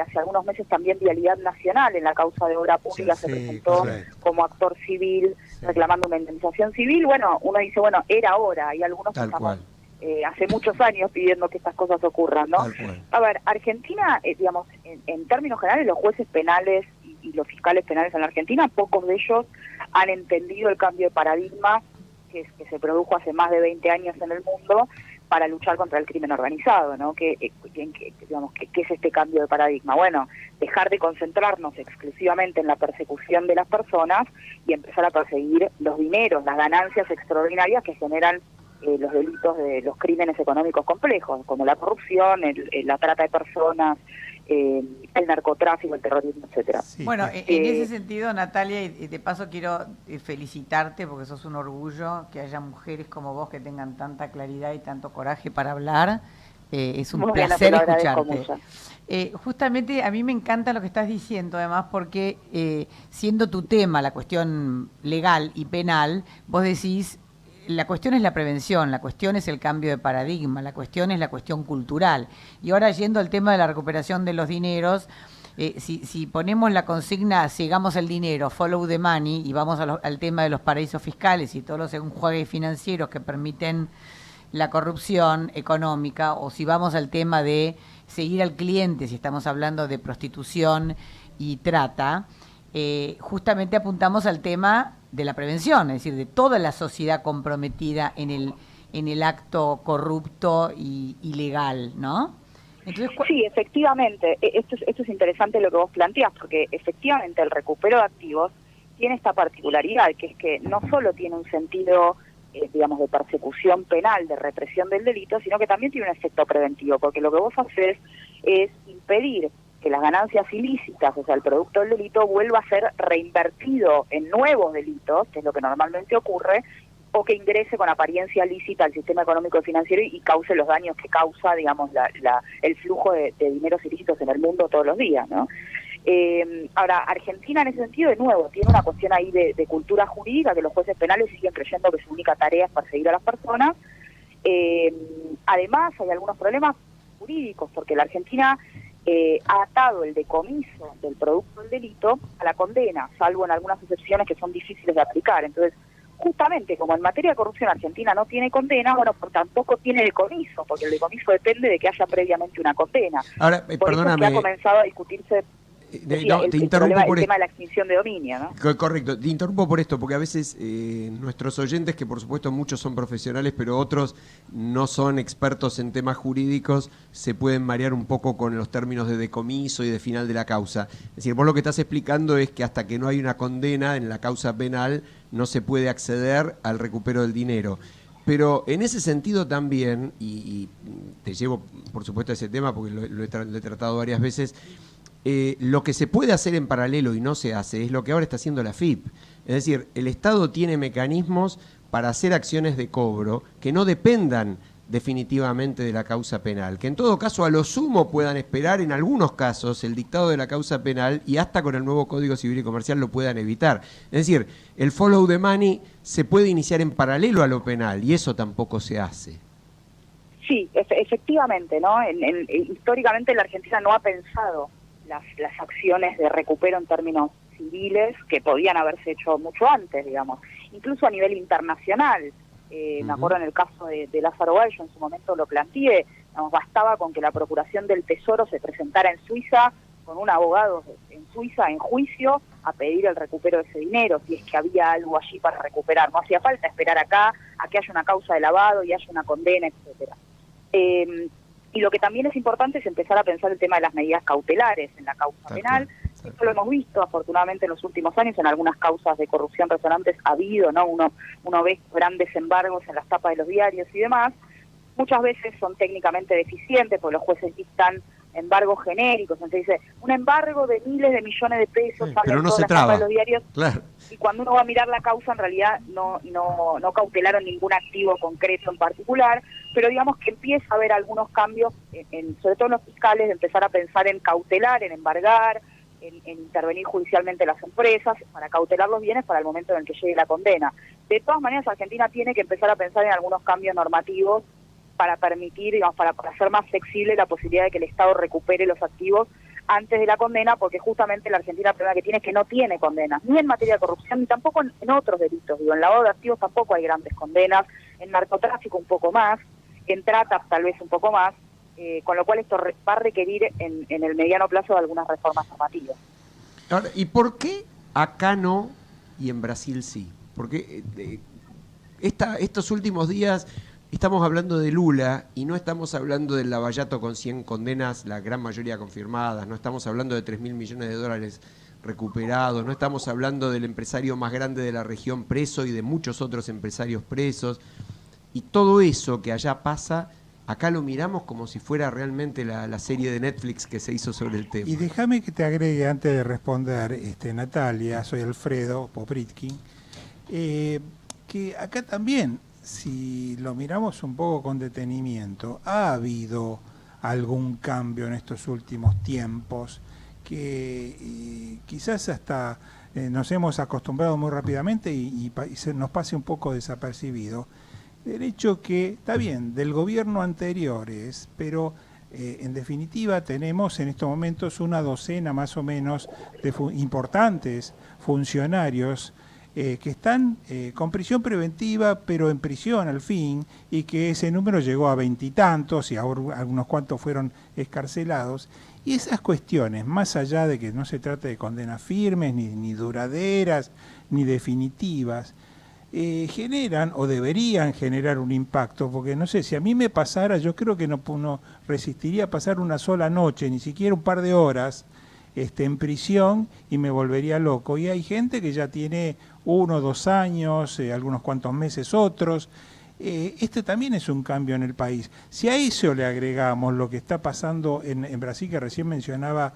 hace algunos meses también Vialidad Nacional en la causa de obra pública se presentó como actor civil reclamando una indemnización civil. Bueno, uno dice, bueno, era hora, y algunos estamos hace muchos años pidiendo que estas cosas ocurran, ¿no? A ver, Argentina, digamos, en términos generales, los jueces penales y los fiscales penales en la Argentina, pocos de ellos han entendido el cambio de paradigma que se produjo hace más de 20 años en el mundo para luchar contra el crimen organizado, ¿no? ¿Qué es este cambio de paradigma? Bueno, dejar de concentrarnos exclusivamente en la persecución de las personas y empezar a perseguir los dineros, las ganancias extraordinarias que generan los delitos de los crímenes económicos complejos, como la corrupción, la trata de personas, el narcotráfico, el terrorismo, etcétera. Sí. Bueno, en ese sentido, Natalia, y de paso quiero felicitarte porque sos un orgullo que haya mujeres como vos que tengan tanta claridad y tanto coraje para hablar. Es un placer escucharte. Justamente a mí me encanta lo que estás diciendo, además, porque siendo tu tema la cuestión legal y penal, vos decís, la cuestión es la prevención, la cuestión es el cambio de paradigma, la cuestión es la cuestión cultural. Y ahora yendo al tema de la recuperación de los dineros, si ponemos la consigna, sigamos el dinero, follow the money, y vamos al tema de los paraísos fiscales y todos los enjuagues financieros que permiten la corrupción económica, o si vamos al tema de seguir al cliente, si estamos hablando de prostitución y trata, justamente apuntamos al tema de la prevención, es decir, de toda la sociedad comprometida en el acto corrupto y ilegal, ¿no? Entonces, sí, efectivamente, esto es interesante lo que vos planteás, porque efectivamente el recupero de activos tiene esta particularidad, que es que no solo tiene un sentido, digamos, de persecución penal, de represión del delito, sino que también tiene un efecto preventivo, porque lo que vos haces es impedir que las ganancias ilícitas, o sea, el producto del delito, vuelva a ser reinvertido en nuevos delitos, que es lo que normalmente ocurre, o que ingrese con apariencia lícita al sistema económico y financiero y cause los daños que causa, digamos, el flujo de dineros ilícitos en el mundo todos los días, ¿no? Ahora, Argentina en ese sentido, de nuevo, tiene una cuestión ahí de cultura jurídica, que los jueces penales siguen creyendo que su única tarea es perseguir a las personas. Además, hay algunos problemas jurídicos, porque la Argentina ha atado el decomiso del producto del delito a la condena, salvo en algunas excepciones que son difíciles de aplicar. Entonces, justamente como en materia de corrupción Argentina no tiene condena, bueno, pues tampoco tiene decomiso, porque el decomiso depende de que haya previamente una condena. Ahora, perdóname, eso que ha comenzado a discutirse te interrumpo por el tema de la extinción de dominio, ¿no? Correcto, te interrumpo por esto, porque a veces nuestros oyentes, que por supuesto muchos son profesionales, pero otros no son expertos en temas jurídicos, se pueden marear un poco con los términos de decomiso y de final de la causa. Es decir, vos lo que estás explicando es que hasta que no hay una condena en la causa penal, no se puede acceder al recupero del dinero. Pero en ese sentido también, y te llevo por supuesto a ese tema porque lo he tratado varias veces, lo que se puede hacer en paralelo y no se hace es lo que ahora está haciendo la FIP. Es decir, el Estado tiene mecanismos para hacer acciones de cobro que no dependan definitivamente de la causa penal, que en todo caso a lo sumo puedan esperar en algunos casos el dictado de la causa penal y hasta con el nuevo Código Civil y Comercial lo puedan evitar. Es decir, el follow the money se puede iniciar en paralelo a lo penal y eso tampoco se hace. Sí, efectivamente, ¿no? Históricamente la Argentina no ha pensado las acciones de recupero en términos civiles que podían haberse hecho mucho antes, digamos, incluso a nivel internacional. Me acuerdo en el caso de Lázaro Báez, yo en su momento lo planteé, digamos, bastaba con que la Procuración del Tesoro se presentara en Suiza con un abogado en Suiza en juicio a pedir el recupero de ese dinero, si es que había algo allí para recuperar. No hacía falta esperar acá a que haya una causa de lavado y haya una condena, etcétera. Y lo que también es importante es empezar a pensar el tema de las medidas cautelares en la causa penal. Esto lo hemos visto, afortunadamente, en los últimos años, en algunas causas de corrupción resonantes ha habido, ¿no? Uno ve grandes embargos en las tapas de los diarios y demás. Muchas veces son técnicamente deficientes, porque los jueces dictan embargos genéricos. Entonces dice, un embargo de miles de millones de pesos sí, sale pero en no todas se las traba. tapas de los diarios. Claro. Y cuando uno va a mirar la causa, en realidad no cautelaron ningún activo concreto en particular, pero digamos que empieza a haber algunos cambios, sobre todo en los fiscales, de empezar a pensar en cautelar, en embargar, en intervenir judicialmente las empresas, para cautelar los bienes para el momento en el que llegue la condena. De todas maneras, Argentina tiene que empezar a pensar en algunos cambios normativos para permitir, digamos, para hacer más flexible la posibilidad de que el Estado recupere los activos antes de la condena, porque justamente la Argentina el problema que tiene es que no tiene condenas, ni en materia de corrupción, ni tampoco en otros delitos. Digo, en lavado de activos tampoco hay grandes condenas, en narcotráfico un poco más, en trata tal vez un poco más, con lo cual esto va a requerir en el mediano plazo de algunas reformas normativas. Ahora, ¿y por qué acá no y en Brasil sí? Porque estos últimos días estamos hablando de Lula y no estamos hablando del lavallato con 100 condenas, la gran mayoría confirmadas, no estamos hablando de 3.000 millones de dólares recuperados, no estamos hablando del empresario más grande de la región preso y de muchos otros empresarios presos. Y todo eso que allá pasa, acá lo miramos como si fuera realmente la serie de Netflix que se hizo sobre el tema. Y déjame que te agregue antes de responder, Natalia, soy Alfredo Popritkin, que acá también, si lo miramos un poco con detenimiento, ha habido algún cambio en estos últimos tiempos que quizás hasta nos hemos acostumbrado muy rápidamente y se nos pase un poco desapercibido. El hecho que, está bien, del gobierno anteriores, pero en definitiva tenemos en estos momentos una docena más o menos de importantes funcionarios que están con prisión preventiva, pero en prisión al fin, y que ese número llegó a 20 y tantos, y ahora algunos cuantos fueron excarcelados. Y esas cuestiones, más allá de que no se trate de condenas firmes, ni duraderas, ni definitivas, generan o deberían generar un impacto, porque no sé, si a mí me pasara, yo creo que no resistiría pasar una sola noche, ni siquiera un par de horas en prisión, y me volvería loco. Y hay gente que ya tiene 1 o 2 años, algunos cuantos meses otros. Este también es un cambio en el país. Si a eso le agregamos lo que está pasando en Brasil, que recién mencionaba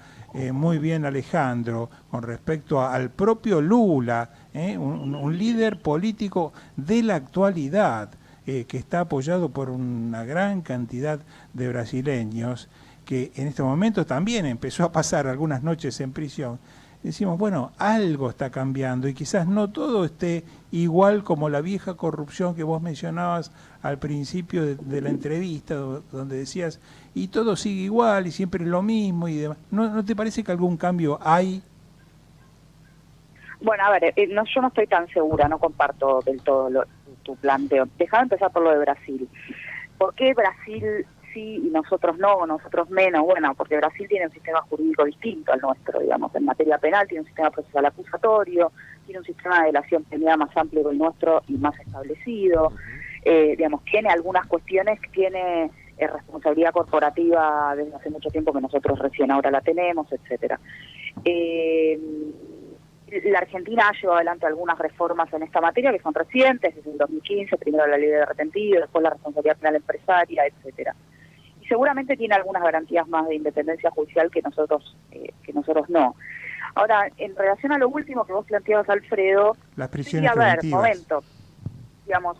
muy bien Alejandro, con respecto al propio Lula, un líder político de la actualidad, que está apoyado por una gran cantidad de brasileños, que en este momento también empezó a pasar algunas noches en prisión. Decimos, bueno, algo está cambiando y quizás no todo esté igual como la vieja corrupción que vos mencionabas al principio de la entrevista, donde decías, y todo sigue igual y siempre lo mismo y demás. ¿No te parece que algún cambio hay? Bueno, a ver, yo no estoy tan segura, no comparto del todo tu planteo. Dejame empezar por lo de Brasil. ¿Por qué Brasil sí y nosotros no, nosotros menos? Bueno, porque Brasil tiene un sistema jurídico distinto al nuestro, digamos, en materia penal tiene un sistema procesal acusatorio, tiene un sistema de delación penal más amplio que el nuestro y más establecido, digamos, tiene algunas cuestiones, tiene responsabilidad corporativa desde hace mucho tiempo que nosotros recién ahora la tenemos, etcétera. La Argentina ha llevado adelante algunas reformas en esta materia que son recientes, desde el 2015, primero la ley de retentivo, después la responsabilidad penal empresaria, etcétera. y seguramente tiene algunas garantías más de independencia judicial que nosotros no. Ahora, en relación a lo último que vos planteabas, Alfredo, las prisiones preventivas. preventivas. Digamos,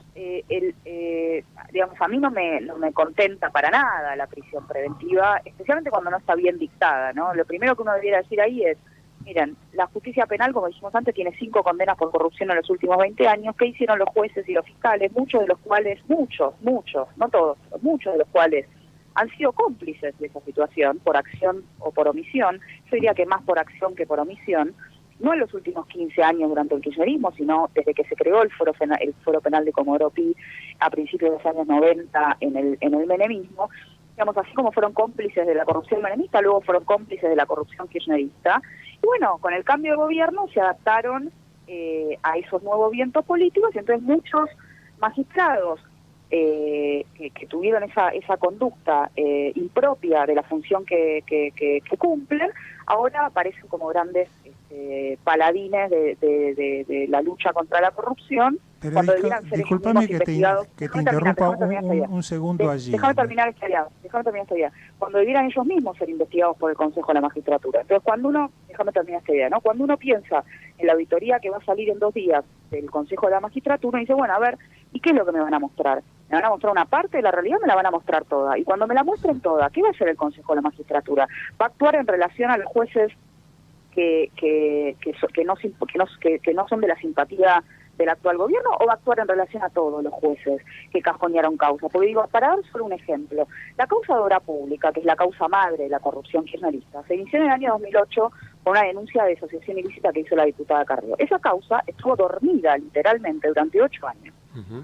digamos, a mí no me contenta para nada la prisión preventiva, especialmente cuando no está bien dictada, ¿no? Lo primero que uno debiera decir ahí es, miren, la justicia penal, como dijimos antes, tiene 5 condenas por corrupción en los últimos 20 años. ¿Qué hicieron los jueces y los fiscales? Muchos de los cuales, no todos, pero muchos de los cuales han sido cómplices de esa situación, por acción o por omisión. Yo diría que más por acción que por omisión. No en los últimos 15 años durante el kirchnerismo, sino desde que se creó el Foro Penal de Comodoro Pi a principios de los años 90 en el menemismo. Digamos, así como fueron cómplices de la corrupción menemista, luego fueron cómplices de la corrupción kirchnerista. Y bueno, con el cambio de gobierno se adaptaron a esos nuevos vientos políticos, y entonces muchos magistrados que tuvieron esa conducta impropia de la función que cumplen, ahora aparecen como grandes paladines de la lucha contra la corrupción. Pero discúlpame que te interrumpa un segundo allí. Déjame terminar esta idea. Cuando debieran ellos mismos ser investigados por el Consejo de la Magistratura. Entonces, déjame terminar esta idea, ¿no? Cuando uno piensa en la auditoría que va a salir en 2 días del Consejo de la Magistratura, dice, bueno, a ver, ¿y qué es lo que me van a mostrar? ¿Me van a mostrar una parte de la realidad? ¿Me la van a mostrar toda? Y cuando me la muestren toda, ¿qué va a hacer el Consejo de la Magistratura? ¿Va a actuar en relación a los jueces que no son de la simpatía del actual gobierno, o va a actuar en relación a todos los jueces que cajonearon causa? Porque digo, para dar solo un ejemplo, la causa de obra pública, que es la causa madre de la corrupción kirchnerista, se inició en el año 2008 con una denuncia de asociación ilícita que hizo la diputada Carrió. Esa causa estuvo dormida literalmente durante 8 años.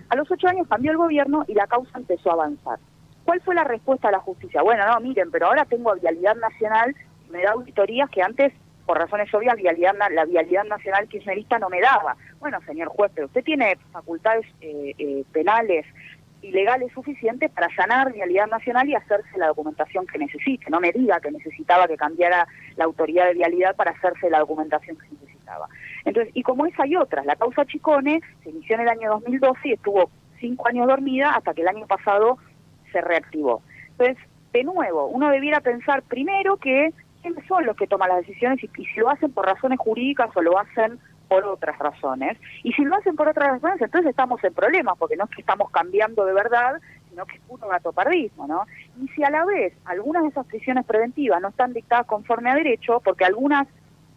A los 8 años cambió el gobierno y la causa empezó a avanzar. ¿Cuál fue la respuesta de la justicia? Bueno, no, miren, pero ahora tengo Vialidad Nacional, me da auditorías que antes, por razones obvias, la Vialidad Nacional kirchnerista no me daba. Bueno, señor juez, pero usted tiene facultades penales y legales suficientes para allanar Vialidad Nacional y hacerse la documentación que necesite. No me diga que necesitaba que cambiara la autoridad de vialidad para hacerse la documentación que necesitaba. Entonces, y como esa y otras, la causa Chicone se inició en el año 2012 y estuvo 5 años dormida hasta que el año pasado se reactivó. Entonces, de nuevo, uno debiera pensar primero que quiénes son los que toman las decisiones y si lo hacen por razones jurídicas o lo hacen por otras razones. Y si lo hacen por otras razones, entonces estamos en problemas, porque no es que estamos cambiando de verdad, sino que es puro gatopardismo, ¿no? Y si a la vez algunas de esas prisiones preventivas no están dictadas conforme a derecho, porque algunas,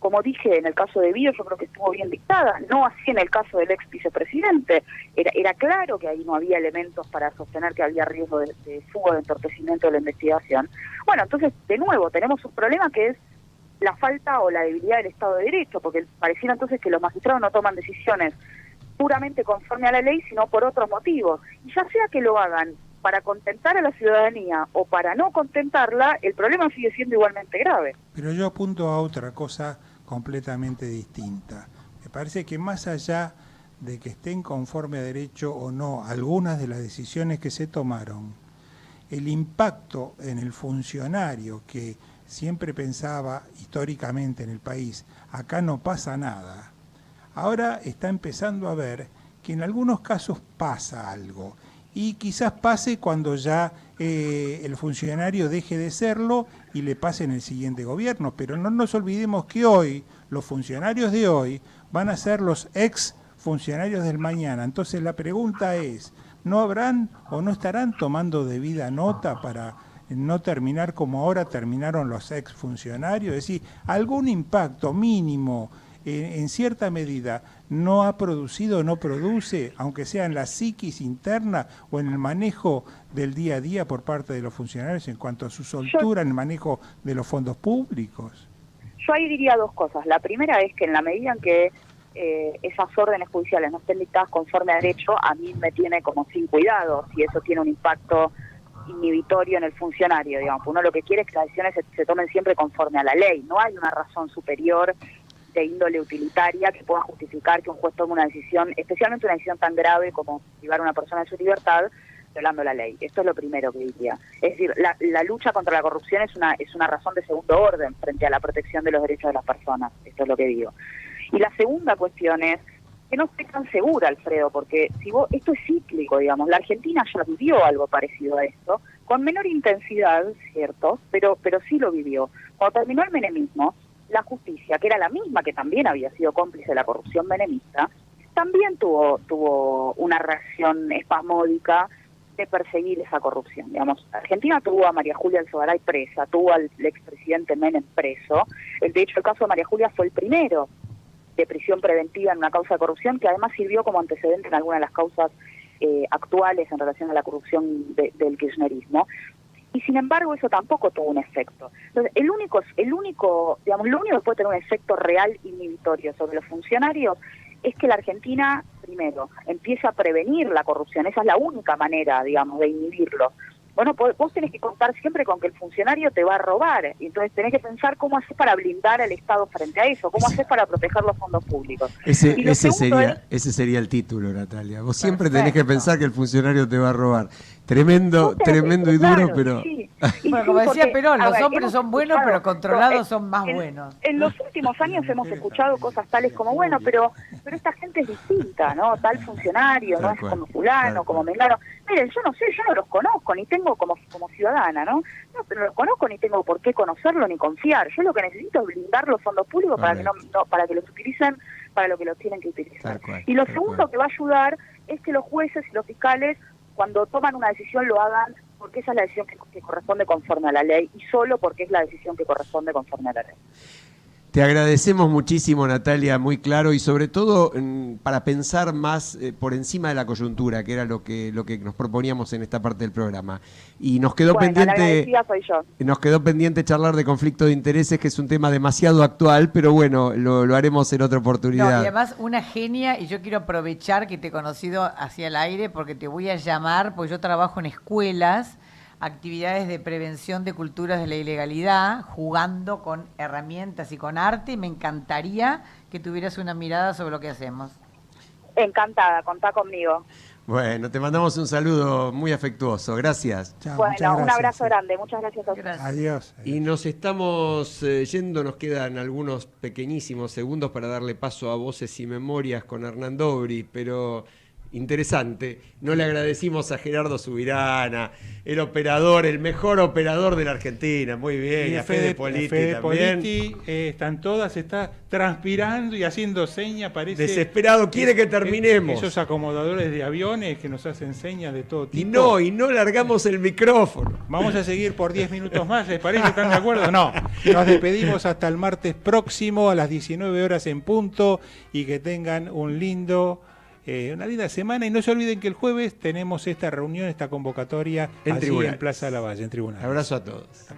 como dije en el caso de Bío, yo creo que estuvo bien dictada, no así en el caso del ex vicepresidente, era claro que ahí no había elementos para sostener que había riesgo de fuga, de entorpecimiento de la investigación. Bueno, entonces, de nuevo, tenemos un problema que es la falta o la debilidad del Estado de Derecho, porque pareciera entonces que los magistrados no toman decisiones puramente conforme a la ley, sino por otros motivos. Y ya sea que lo hagan para contentar a la ciudadanía o para no contentarla, el problema sigue siendo igualmente grave. Pero yo apunto a otra cosa completamente distinta. Me parece que más allá de que estén conforme a derecho o no algunas de las decisiones que se tomaron, el impacto en el funcionario que siempre pensaba históricamente en el país, acá no pasa nada, ahora está empezando a ver que en algunos casos pasa algo, y quizás pase cuando ya el funcionario deje de serlo y le pase en el siguiente gobierno, pero no nos olvidemos que hoy, los funcionarios de hoy van a ser los ex funcionarios del mañana. Entonces la pregunta es, ¿no habrán o no estarán tomando debida nota para no terminar como ahora terminaron los ex funcionarios? Es decir, algún impacto mínimo en cierta medida no ha producido o no produce, aunque sea en la psiquis interna o en el manejo del día a día por parte de los funcionarios en cuanto a su soltura en el manejo de los fondos públicos. Yo ahí diría 2 cosas. La primera es que en la medida en que esas órdenes judiciales no estén dictadas conforme a derecho, a mí me tiene como sin cuidado si eso tiene un impacto inhibitorio en el funcionario, digamos. Uno lo que quiere es que las decisiones se tomen siempre conforme a la ley. No hay una razón superior de índole utilitaria que pueda justificar que un juez tome una decisión, especialmente una decisión tan grave como privar a una persona de su libertad, violando la ley. Esto es lo primero que diría. Es decir, la lucha contra la corrupción es una razón de segundo orden frente a la protección de los derechos de las personas. Esto es lo que digo. Y la segunda cuestión es, que no estoy tan segura, Alfredo, porque si vos, esto es cíclico, digamos, la Argentina ya vivió algo parecido a esto, con menor intensidad, cierto, pero sí lo vivió. Cuando terminó el menemismo, la justicia, que era la misma que también había sido cómplice de la corrupción menemista, también tuvo una reacción espasmódica de perseguir esa corrupción. Digamos, Argentina tuvo a María Julia Alzogaray presa, tuvo al expresidente Menem preso. De hecho, el caso de María Julia fue el primero de prisión preventiva en una causa de corrupción, que además sirvió como antecedente en algunas de las causas actuales en relación a la corrupción del kirchnerismo. Y sin embargo eso tampoco tuvo un efecto. Entonces, lo único que puede tener un efecto real inhibitorio sobre los funcionarios es que la Argentina, primero, empiece a prevenir la corrupción. Esa es la única manera, digamos, de inhibirlo. Bueno, vos tenés que contar siempre con que el funcionario te va a robar, y entonces tenés que pensar cómo haces para blindar al Estado frente a eso, cómo haces para proteger los fondos públicos. Ese sería el título, Natalia. Vos siempre tenés que pensar que el funcionario te va a robar. Tremendo y duro, pero... Sí. Bueno, como decía Perón, los hombres son buenos, pero controlados son más buenos. En los últimos años hemos escuchado cosas tales como, bueno, pero esta gente es distinta, ¿no? Tal funcionario, no es como fulano, como mengano. Miren, yo no sé, yo no los conozco, ni tengo como ciudadana, ¿no? No, pero no los conozco, ni tengo por qué conocerlo, ni confiar. Yo lo que necesito es blindar los fondos públicos para que para que los utilicen para lo que los tienen que utilizar. Y lo segundo que va a ayudar es que los jueces y los fiscales, cuando toman una decisión, lo hagan porque esa es la decisión que corresponde conforme a la ley, y solo porque es la decisión que corresponde conforme a la ley. Te agradecemos muchísimo, Natalia, muy claro, y sobre todo para pensar más por encima de la coyuntura, que era lo que nos proponíamos en esta parte del programa. Y nos quedó pendiente charlar de conflicto de intereses, que es un tema demasiado actual, pero bueno, lo haremos en otra oportunidad. No, y además una genia, y yo quiero aprovechar que te he conocido hacia el aire, porque te voy a llamar, porque yo trabajo en escuelas, actividades de prevención de culturas de la ilegalidad, jugando con herramientas y con arte, y me encantaría que tuvieras una mirada sobre lo que hacemos. Encantada, contá conmigo. Bueno, te mandamos un saludo muy afectuoso, gracias. Chao, bueno, un abrazo grande, muchas gracias a ustedes. Adiós. Y nos estamos yendo, nos quedan algunos pequeñísimos segundos para darle paso a Voces y Memorias con Hernán Dobri, pero... interesante. No le agradecimos a Gerardo Subirana, el mejor operador de la Argentina. Muy bien. Y a Fede Politi también. Está transpirando y haciendo señas, parece... Desesperado, quiere que terminemos. Esos acomodadores de aviones que nos hacen señas de todo tipo. Y no largamos el micrófono. Vamos a seguir por 10 minutos más, ¿les parece? ¿Están de acuerdo? No. Nos despedimos hasta el martes próximo a las 19 horas en punto, y que tengan una linda semana, y no se olviden que el jueves tenemos esta reunión, esta convocatoria en Plaza Lavalle, en Tribunal. Abrazo a todos.